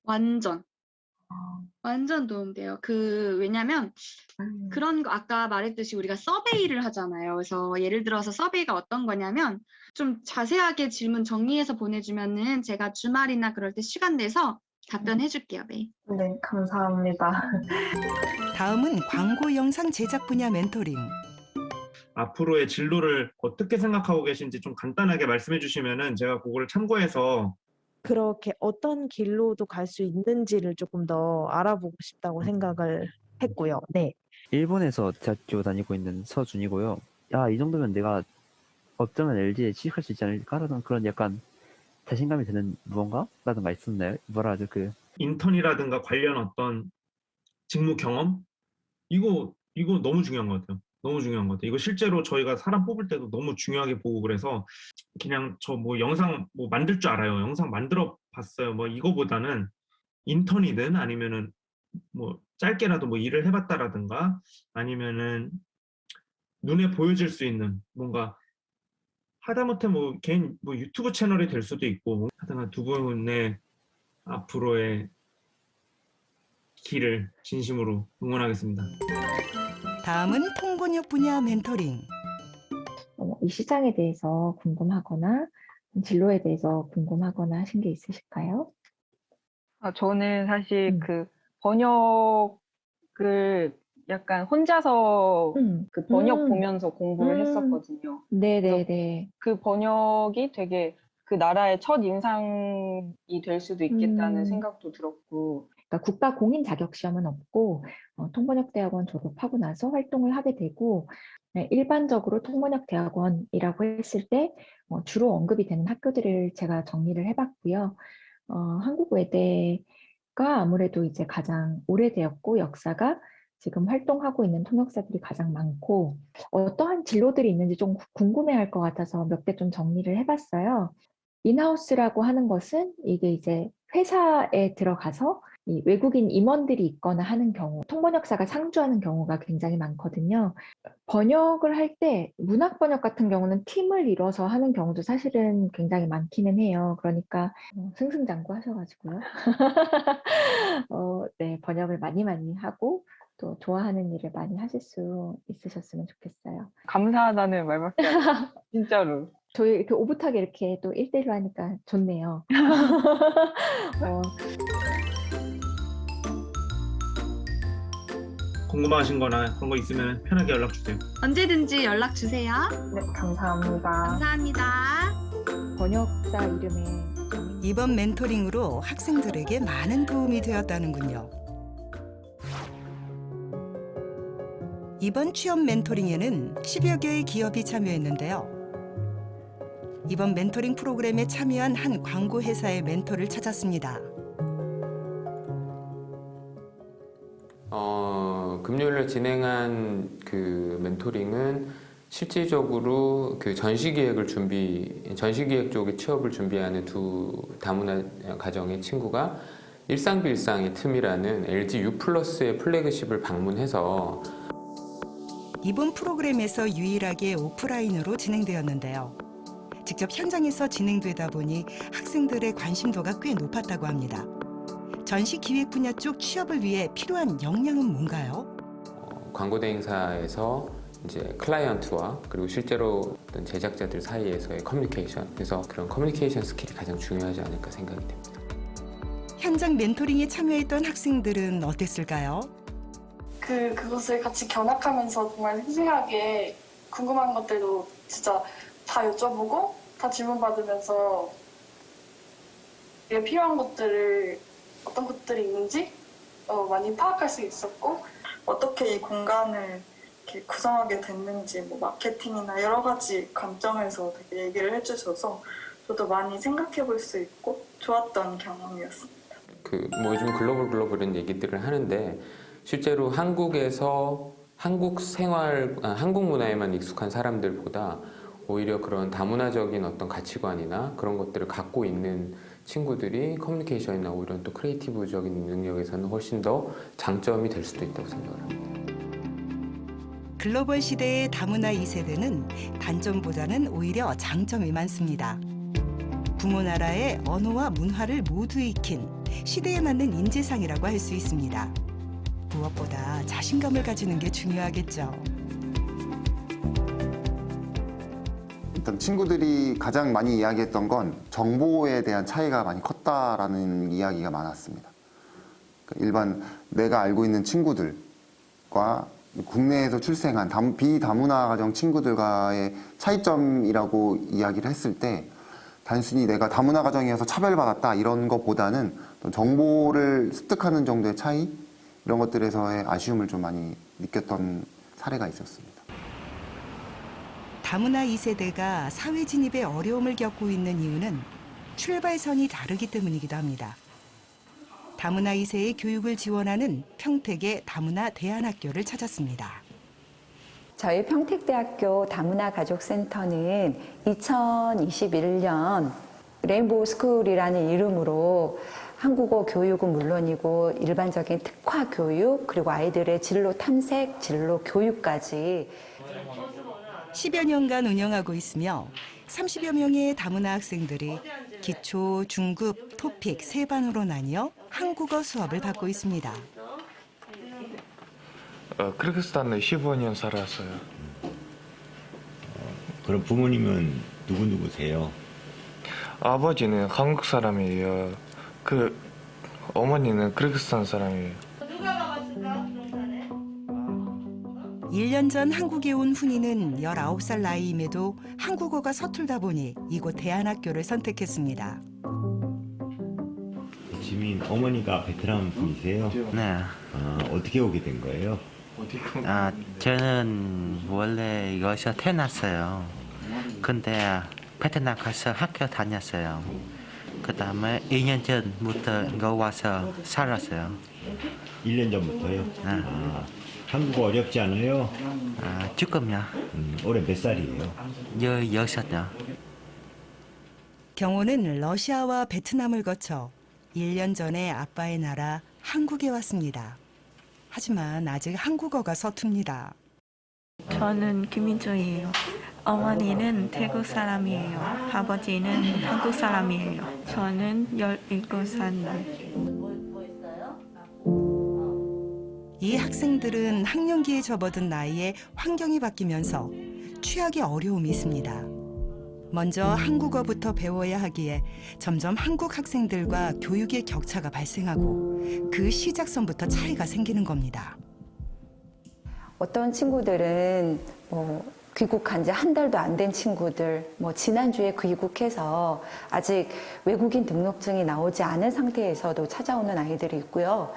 완전. 완전 도움돼요. 왜냐면 그런 거 아까 말했듯이 우리가 서베이를 하잖아요. 그래서 예를 들어서 서베이가 어떤 거냐면 좀 자세하게 질문 정리해서 보내주면은 제가 주말이나 그럴 때 시간 내서 답변해줄게요, 네. 네, 감사합니다. 다음은 광고 영상 제작 분야 멘토링. 앞으로의 진로를 어떻게 생각하고 계신지 좀 간단하게 말씀해 주시면은 제가 그거를 참고해서 그렇게 어떤 길로도 갈 수 있는지를 조금 더 알아보고 싶다고 생각을 했고요. 네. 일본에서 대학교 다니고 있는 서준이고요. 야, 이 정도면 내가 어쩌면 LG에 취직할 수 있지 않을까라는 그런 약간 자신감이 드는 무언가라든가 있었나요? 뭐라 하죠? 인턴이라든가 관련 어떤 직무 경험? 이거 너무 중요한 것 같아요. 너무 중요한 것 같아요. 이거 실제로 저희가 사람 뽑을 때도 너무 중요하게 보고 그래서 그냥 저 뭐 영상 뭐 만들 줄 알아요. 영상 만들어 봤어요. 뭐 이거보다는 인턴이든 아니면은 뭐 짧게라도 뭐 일을 해봤다라든가 아니면은 눈에 보여질 수 있는 뭔가 하다못해 뭐 개인 뭐 유튜브 채널이 될 수도 있고 하여튼 두 분의 앞으로의 길을 진심으로 응원하겠습니다. 다음은 통번역 분야 멘토링. 이 시장에 대해서 궁금하거나 진로에 대해서 궁금하거나 하신 게 있으실까요? 저는 사실 번역을 약간 혼자서 번역 보면서 공부를 했었거든요. 네네네. 그 번역이 되게 그 나라의 첫 인상이 될 수도 있겠다는 생각도 들었고. 그러니까 국가 공인 자격 시험은 없고 통번역대학원 졸업하고 나서 활동을 하게 되고 일반적으로 통번역대학원이라고 했을 때 주로 언급이 되는 학교들을 제가 정리를 해봤고요. 한국외대가 아무래도 이제 가장 오래되었고 역사가 지금 활동하고 있는 통역사들이 가장 많고 어떠한 진로들이 있는지 좀 궁금해할 것 같아서 몇 개 좀 정리를 해봤어요. 인하우스라고 하는 것은 이게 이제 회사에 들어가서 이 외국인 임원들이 있거나 하는 경우, 통번역사가 상주하는 경우가 굉장히 많거든요. 번역을 할 때 문학 번역 같은 경우는 팀을 이뤄서 하는 경우도 사실은 굉장히 많기는 해요. 그러니까 승승장구 하셔가지고요. 네, 번역을 많이 하고 또 좋아하는 일을 많이 하실 수 있으셨으면 좋겠어요. 감사하다는 말밖에 안 해요. 진짜로. 저희 이렇게 오붓하게 이렇게 또 1대1로 하니까 좋네요. 궁금하신 거나 그런 거 있으면 편하게 연락 주세요. 언제든지 연락 주세요. 네, 감사합니다. 감사합니다. 번역사 이름에 이번 멘토링으로 학생들에게 많은 도움이 되었다는군요. 이번 취업 멘토링에는 10여 개의 기업이 참여했는데요. 이번 멘토링 프로그램에 참여한 한 광고 회사의 멘토를 찾았습니다. 금요일에 진행한 그 멘토링은 실질적으로 그 전시기획 쪽의 취업을 준비하는 두 다문화 가정의 친구가 일상빌상의 틈이라는 LG U+의 플래그십을 방문해서 이번 프로그램에서 유일하게 오프라인으로 진행되었는데요. 직접 현장에서 진행되다 보니 학생들의 관심도가 꽤 높았다고 합니다. 전시 기획 분야 쪽 취업을 위해 필요한 역량은 뭔가요? 광고 대행사에서 이제 클라이언트와 그리고 실제로 어떤 제작자들 사이에서의 커뮤니케이션, 그래서 그런 커뮤니케이션 스킬이 가장 중요하지 않을까 생각이 됩니다. 현장 멘토링에 참여했던 학생들은 어땠을까요? 그것을 같이 견학하면서 정말 생생하게 궁금한 것들도 진짜 다 여쭤보고 다 질문 받으면서 이게 필요한 것들을 어떤 것들이 있는지 많이 파악할 수 있었고 어떻게 이 공간을 이렇게 구성하게 됐는지 뭐 마케팅이나 여러 가지 관점에서 되게 얘기를 해주셔서 저도 많이 생각해 볼 수 있고 좋았던 경험이었습니다. 뭐 요즘 글로벌 이런 얘기들을 하는데 실제로 한국에서 한국 문화에만 익숙한 사람들보다 오히려 그런 다문화적인 어떤 가치관이나 그런 것들을 갖고 있는 친구들이 커뮤니케이션이나 오히려 또 크리에이티브적인 능력에서는 훨씬 더 장점이 될 수도 있다고 생각을 합니다. 글로벌 시대의 다문화 2세대는 단점보다는 오히려 장점이 많습니다. 부모 나라의 언어와 문화를 모두 익힌 시대에 맞는 인재상이라고 할 수 있습니다. 무엇보다 자신감을 가지는 게 중요하겠죠. 일단 친구들이 가장 많이 이야기했던 건 정보에 대한 차이가 많이 컸다라는 이야기가 많았습니다. 일반 내가 알고 있는 친구들과 국내에서 출생한 비다문화 가정 친구들과의 차이점이라고 이야기를 했을 때 단순히 내가 다문화 가정이어서 차별받았다 이런 것보다는 정보를 습득하는 정도의 차이 이런 것들에서의 아쉬움을 좀 많이 느꼈던 사례가 있었습니다. 다문화 2세대가 사회 진입에 어려움을 겪고 있는 이유는 출발선이 다르기 때문이기도 합니다. 다문화 2세의 교육을 지원하는 평택의 다문화 대안학교를 찾았습니다. 저희 평택대학교 다문화 가족센터는 2021년 레인보우 스쿨이라는 이름으로 한국어 교육은 물론이고 일반적인 특화 교육 그리고 아이들의 진로 탐색, 진로 교육까지 10여 년간 운영하고 있으며 30여 명의 다문화 학생들이 기초, 중급, 토픽 3반으로 나뉘어 한국어 수업을 받고 있습니다. 키르기스탄에 15년 살았어요. 그럼 부모님은 누구세요? 아버지는 한국 사람이에요. 어머니는 키르기스탄 사람이에요. 1년 전 한국에 온 훈이는 19살 나이임에도 한국어가 서툴다 보니 이곳 대안학교를 선택했습니다. 지민 어머니가 베트남 분이세요? 네. 어떻게 오게 된 거예요? 저는 원래 여기서 태어났어요. 근데 베트남 가서 학교 다녔어요. 그 다음에 2년 전부터 여기 와서 살았어요. 1년 전부터요? 네. 한국어 어렵지 않아요? 조금요. 올해 몇 살이에요? 16요. 경호는 러시아와 베트남을 거쳐 1년 전에 아빠의 나라 한국에 왔습니다. 하지만 아직 한국어가 서툽니다. 저는 김민정이에요. 어머니는 태국 사람이에요. 아버지는 한국 사람이에요. 저는 17살. 이 학생들은 학령기에 접어든 나이에 환경이 바뀌면서 취학에 어려움이 있습니다. 먼저 한국어부터 배워야 하기에 점점 한국 학생들과 교육의 격차가 발생하고 그 시작선부터 차이가 생기는 겁니다. 어떤 친구들은 귀국한 지 한 달도 안 된 친구들, 지난주에 귀국해서 아직 외국인 등록증이 나오지 않은 상태에서도 찾아오는 아이들이 있고요.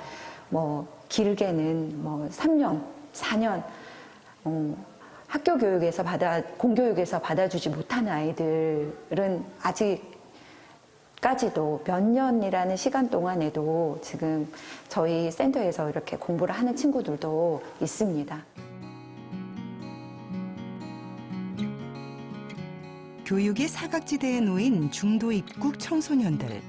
길게는 3년, 4년 학교 교육에서 공교육에서 받아주지 못하는 아이들은 아직까지도 몇 년이라는 시간 동안에도 지금 저희 센터에서 이렇게 공부를 하는 친구들도 있습니다. 교육의 사각지대에 놓인 중도 입국 청소년들.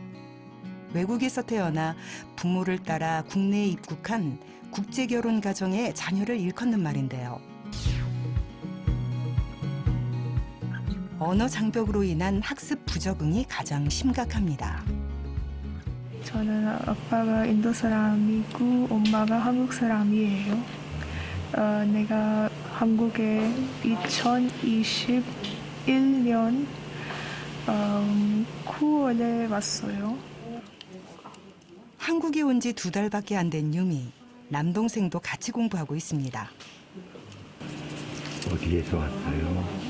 외국에서 태어나 부모를 따라 국내에 입국한 국제결혼 가정의 자녀를 일컫는 말인데요. 언어 장벽으로 인한 학습 부적응이 가장 심각합니다. 저는 아빠가 인도 사람이고 엄마가 한국 사람이에요. 내가 한국에 2021년 9월에 왔어요. 한국에 온 지 2달밖에 안 된 유미. 남동생도 같이 공부하고 있습니다. 어디에서 왔어요?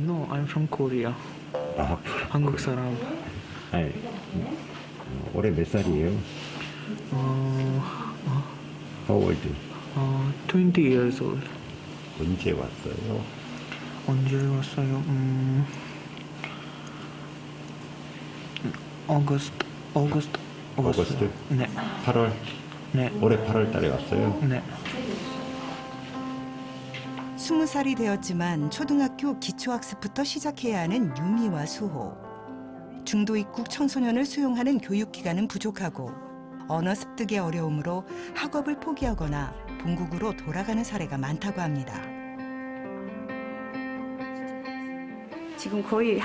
No, I'm from Korea. 한국 사람. 아니, 올해 몇 살이에요? How old? 20 years old. 언제 왔어요? 언제 왔어요? August. 네. 8월? 네. 올해 8월 달에 왔어요? 네. 20살이 되었지만 초등학교 기초학습부터 시작해야 하는 유미와 수호. 중도 입국 청소년을 수용하는 교육기관은 부족하고 언어 습득의 어려움으로 학업을 포기하거나 본국으로 돌아가는 사례가 많다고 합니다. 지금 거의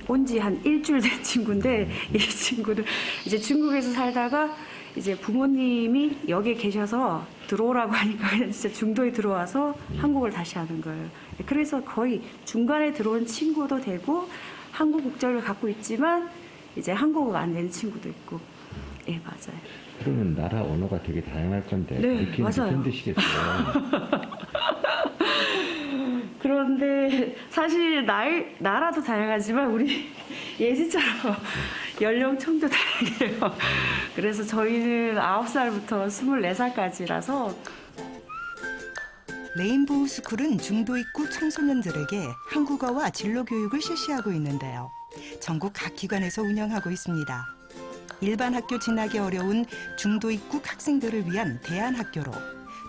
온 지 한 일주일 된 친구인데 이 친구는 이제 중국에서 살다가 이제 부모님이 여기에 계셔서 들어오라고 하니까 그냥 진짜 중도에 들어와서 한국을 다시 하는 거예요. 그래서 거의 중간에 들어온 친구도 되고 한국 국적을 갖고 있지만 이제 한국어가 안 되는 친구도 있고. 예, 맞아요. 그러면 나라 언어가 되게 다양할 건데 네, 읽기는 맞아요. 힘드시겠어요. 그런데 사실 나라도 다양하지만 우리 예지처럼 연령층도 다양해요. 그래서 저희는 9살부터 24살까지라서 레인보우 스쿨은 중도 입국 청소년들에게 한국어와 진로 교육을 실시하고 있는데요. 전국 각 기관에서 운영하고 있습니다. 일반 학교 진학이 어려운 중도 입국 학생들을 위한 대안학교로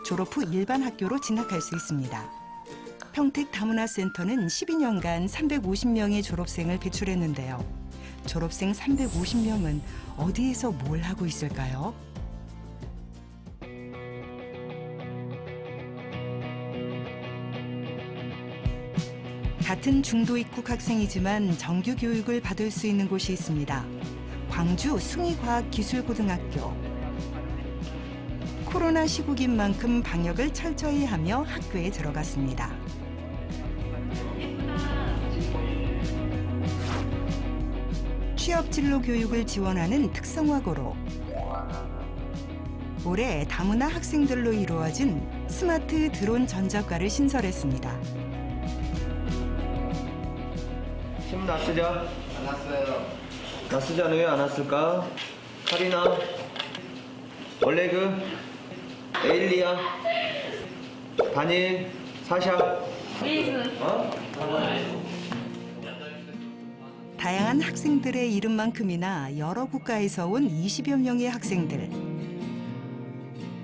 졸업 후 일반 학교로 진학할 수 있습니다. 평택 다문화센터는 12년간 350명의 졸업생을 배출했는데요. 졸업생 350명은 어디에서 뭘 하고 있을까요? 같은 중도 입국 학생이지만 정규 교육을 받을 수 있는 곳이 있습니다. 광주 숭이과학기술고등학교. 코로나 시국인 만큼 방역을 철저히 하며 학교에 들어갔습니다. 취업 진로 교육을 지원하는 특성화고로 올해 다문화 학생들로 이루어진 스마트 드론 전자과를 신설했습니다. 심 나쓰자. 안 왔어요. 나쓰자는 왜 안 왔을까? 카리나, 올레그, 에일리아, 다니엘, 사샤. 다양한 학생들의 이름만큼이나 여러 국가에서 온 20여 명의 학생들.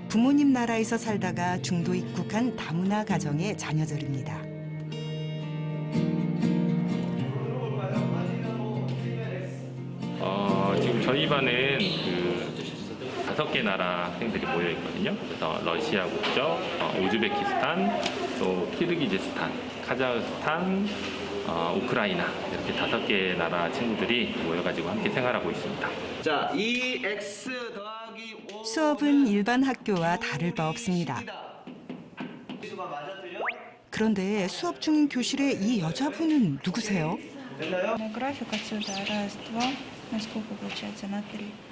부모님 나라에서 살다가 중도 입국한 다문화 가정의 자녀들입니다. 지금 저희 반은 그 5개 나라 학생들이 모여 있거든요. 그래서 러시아 국적, 우즈베키스탄, 또 키르기즈스탄, 카자흐스탄, 우크라이나 이렇게 5개 나라 친구들이 모여가지고 함께 생활하고 있습니다. 자, 2x 더하기 5. 수업은 일반 학교와 다를 바 없습니다. 그런데 수업 중인 교실에 이 여자분은 누구세요?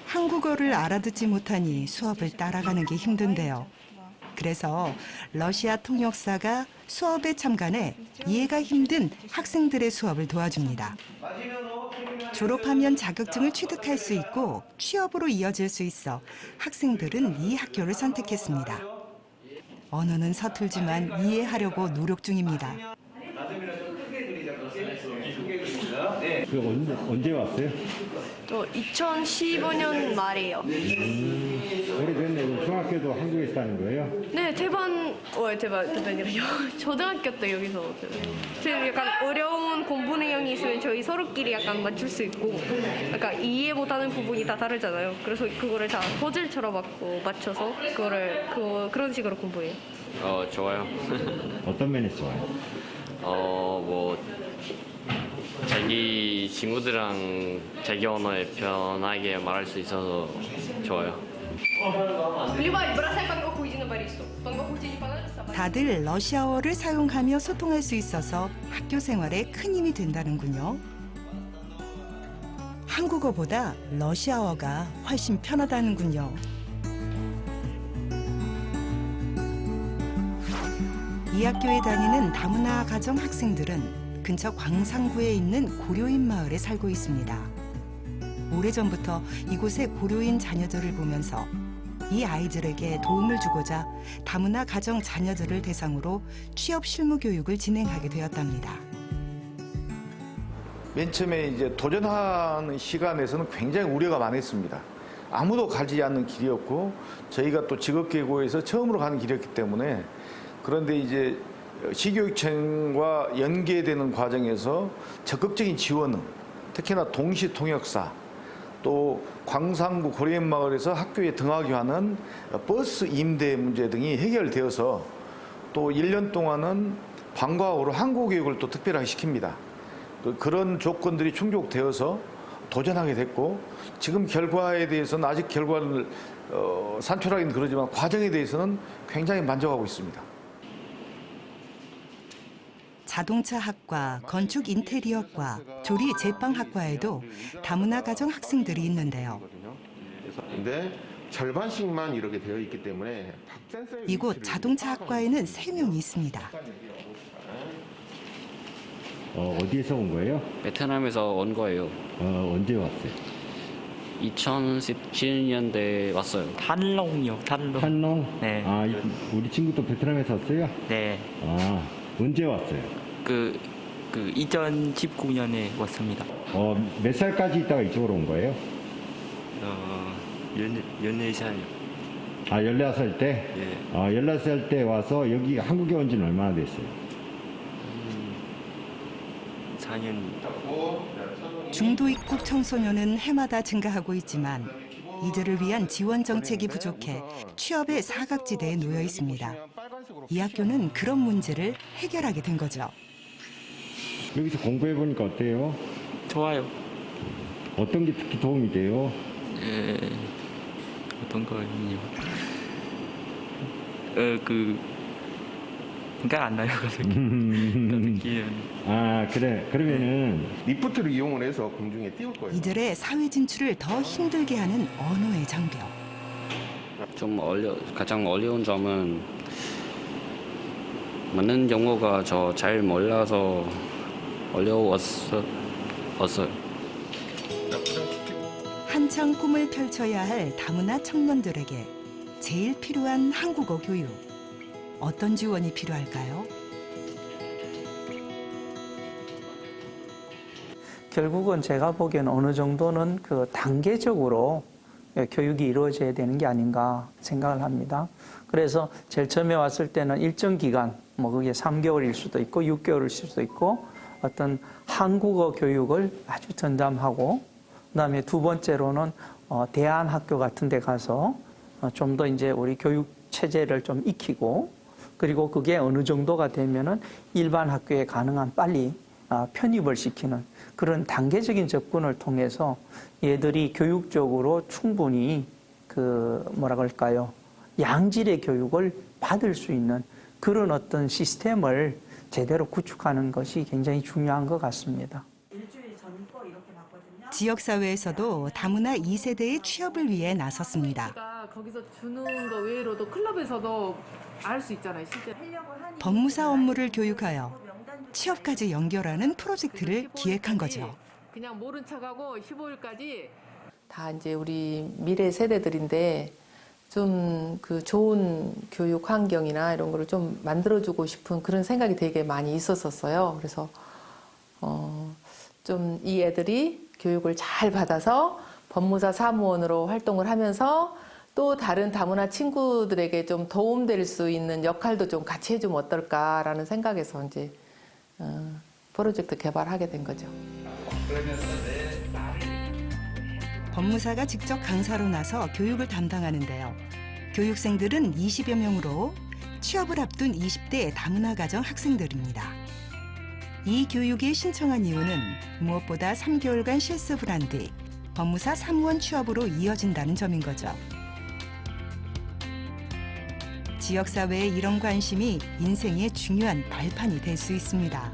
한국어를 알아듣지 못하니 수업을 따라가는 게 힘든데요. 그래서 러시아 통역사가 수업에 참관해 이해가 힘든 학생들의 수업을 도와줍니다. 졸업하면 자격증을 취득할 수 있고 취업으로 이어질 수 있어 학생들은 이 학교를 선택했습니다. 언어는 서툴지만 이해하려고 노력 중입니다. 언제 왔어요? 2015년 말이에요. 오래됐네. 중학교도 한국에 있다는 거예요? 네, 대반이라요. 초등학교 때 여기서. 지금 약간 어려운 공부 내용이 있으면 저희 서로끼리 약간 맞출 수 있고, 약간 이해 못하는 부분이 다 다르잖아요. 그래서 그거를 다 퍼즐처럼 맞춰서 그런 식으로 공부해요. 좋아요. 어떤 면에서 좋아요? 자기 친구들이랑 자기 언어에 편하게 말할 수 있어서 좋아요. 다들 러시아어를 사용하며 소통할 수 있어서 학교 생활에 큰 힘이 된다는군요. 한국어보다 러시아어가 훨씬 편하다는군요. 이 학교에 다니는 다문화 가정 학생들은 근처 광산구에 있는 고려인 마을에 살고 있습니다. 오래전부터 이곳에 고려인 자녀들을 보면서 이 아이들에게 도움을 주고자 다문화 가정 자녀들을 대상으로 취업 실무 교육을 진행하게 되었답니다. 맨 처음에 이제 도전하는 시간에서는 굉장히 우려가 많았습니다. 아무도 가지 않는 길이었고 저희가 또 직업계고에서 처음으로 가는 길이었기 때문에 그런데 이제 시교육청과 연계되는 과정에서 적극적인 지원은 특히나 동시 통역사 또 광산구 고려인 마을에서 학교에 등하기 하는 버스 임대 문제 등이 해결되어서 또 1년 동안은 방과후로 한국어 교육을 또 특별하게 시킵니다. 그런 조건들이 충족되어서 도전하게 됐고 지금 결과에 대해서는 아직 결과를 산출하기는 그러지만 과정에 대해서는 굉장히 만족하고 있습니다. 자동차학과, 건축 인테리어과, 조리 제빵학과에도 다문화 가정 학생들이 있는데요. 근데 절반씩만 이렇게 되어 있기 때문에 이곳 자동차학과에는 3명이 있습니다. 어디에서 온 거예요? 베트남에서 온 거예요. 언제 왔어요? 2017년도에 왔어요. 탄롱이요, 탄롱. 탄롱? 네. 아, 우리 친구도 베트남에서 왔어요? 네. 아, 언제 왔어요? 2019년에 왔습니다. 몇 살까지 있다가 이쪽으로 온 거예요? 14살이요. 아, 14살 때? 예. 14살 때 와서 여기 한국에 온 지는 얼마나 됐어요? 4년. 중도 입국 청소년은 해마다 증가하고 있지만 이들을 위한 지원 정책이 부족해 취업의 사각지대에 놓여 있습니다. 이 학교는 그런 문제를 해결하게 된 거죠. 여기서 공부해 보니까 어때요? 좋아요. 어떤 게 특히 도움이 돼요? 어떤 거요? 생각 안 나요. 아, 그래. 그러면은 리프트를 이용을 해서 공중에 띄울 거예요. 이들의 사회 진출을 더 힘들게 하는 언어의 장벽. 가장 어려운 점은 많은 영어가 저 잘 몰라서 어려웠어요. 한창 꿈을 펼쳐야 할 다문화 청년들에게 제일 필요한 한국어 교육. 어떤 지원이 필요할까요? 결국은 제가 보기에는 어느 정도는 그 단계적으로 교육이 이루어져야 되는 게 아닌가 생각을 합니다. 그래서 제일 처음에 왔을 때는 일정 기간, 뭐 그게 3개월일 수도 있고 6개월일 수도 있고 어떤 한국어 교육을 아주 전담하고 그다음에 두 번째로는 대안학교 같은 데 가서 좀 더 이제 우리 교육 체제를 좀 익히고 그리고 그게 어느 정도가 되면은 일반 학교에 가능한 빨리 편입을 시키는 그런 단계적인 접근을 통해서 얘들이 교육적으로 충분히 뭐라 그럴까요? 양질의 교육을 받을 수 있는 그런 어떤 시스템을 제대로 구축하는 것이 굉장히 중요한 것 같습니다. 지역사회에서도 다문화 2세대의 취업을 위해 나섰습니다. 거기서 주는 거 외로도 클럽에서도 알 수 있잖아요. 실제 법무사 업무를 교육하여 취업까지 연결하는 프로젝트를 기획한 거죠. 그냥 모른 척하고 15일까지 다 이제 우리 미래 세대들인데 좀 그 좋은 교육 환경이나 이런 거를 좀 만들어주고 싶은 그런 생각이 되게 많이 있었었어요. 그래서 좀 이 애들이 교육을 잘 받아서 법무사 사무원으로 활동을 하면서 또 다른 다문화 친구들에게 좀 도움될 수 있는 역할도 좀 같이 해주면 어떨까라는 생각에서 이제 프로젝트 개발하게 된 거죠. 법무사가 직접 강사로 나서 교육을 담당하는데요. 교육생들은 20여 명으로 취업을 앞둔 20대 다문화 가정 학생들입니다. 이 교육에 신청한 이유는 무엇보다 3개월간 실습을 한 뒤 법무사 사무원 취업으로 이어진다는 점인 거죠. 지역사회의 이런 관심이 인생의 중요한 발판이 될 수 있습니다.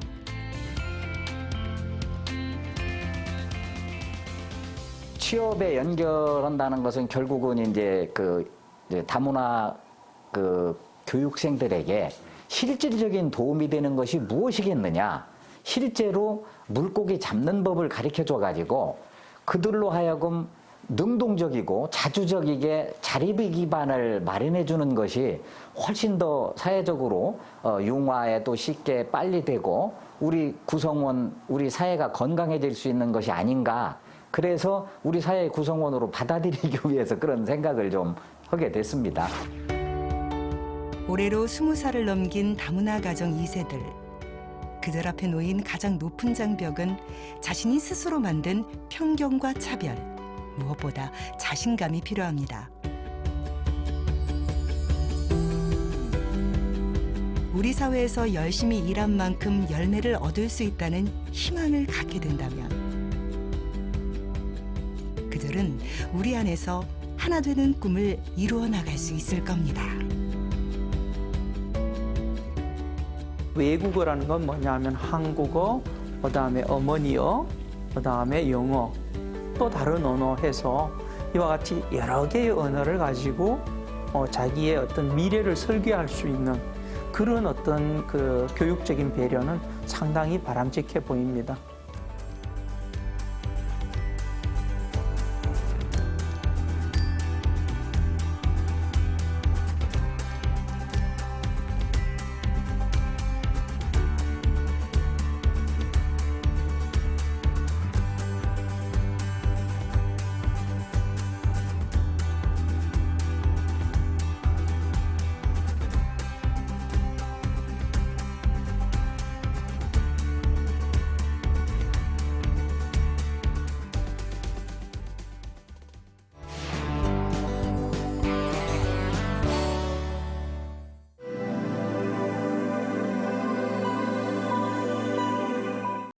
취업에 연결한다는 것은 결국은 이제 다문화 교육생들에게 실질적인 도움이 되는 것이 무엇이겠느냐. 실제로 물고기 잡는 법을 가르쳐줘 가지고 그들로 하여금 능동적이고 자주적이게 자립의 기반을 마련해 주는 것이 훨씬 더 사회적으로 융화에도 쉽게 빨리 되고 우리 구성원, 우리 사회가 건강해질 수 있는 것이 아닌가. 그래서 우리 사회 구성원으로 받아들이기 위해서 그런 생각을 좀 하게 됐습니다. 올해로 20살을 넘긴 다문화 가정 2세들. 그들 앞에 놓인 가장 높은 장벽은 자신이 스스로 만든 편견과 차별, 무엇보다 자신감이 필요합니다. 우리 사회에서 열심히 일한 만큼 열매를 얻을 수 있다는 희망을 갖게 된다면 그들은 우리 안에서 하나 되는 꿈을 이루어 나갈 수 있을 겁니다. 외국어라는 건 뭐냐면 한국어, 그다음에 어머니어, 그다음에 영어, 또 다른 언어 해서 이와 같이 여러 개의 언어를 가지고 자기의 어떤 미래를 설계할 수 있는 그런 어떤 그 교육적인 배려는 상당히 바람직해 보입니다.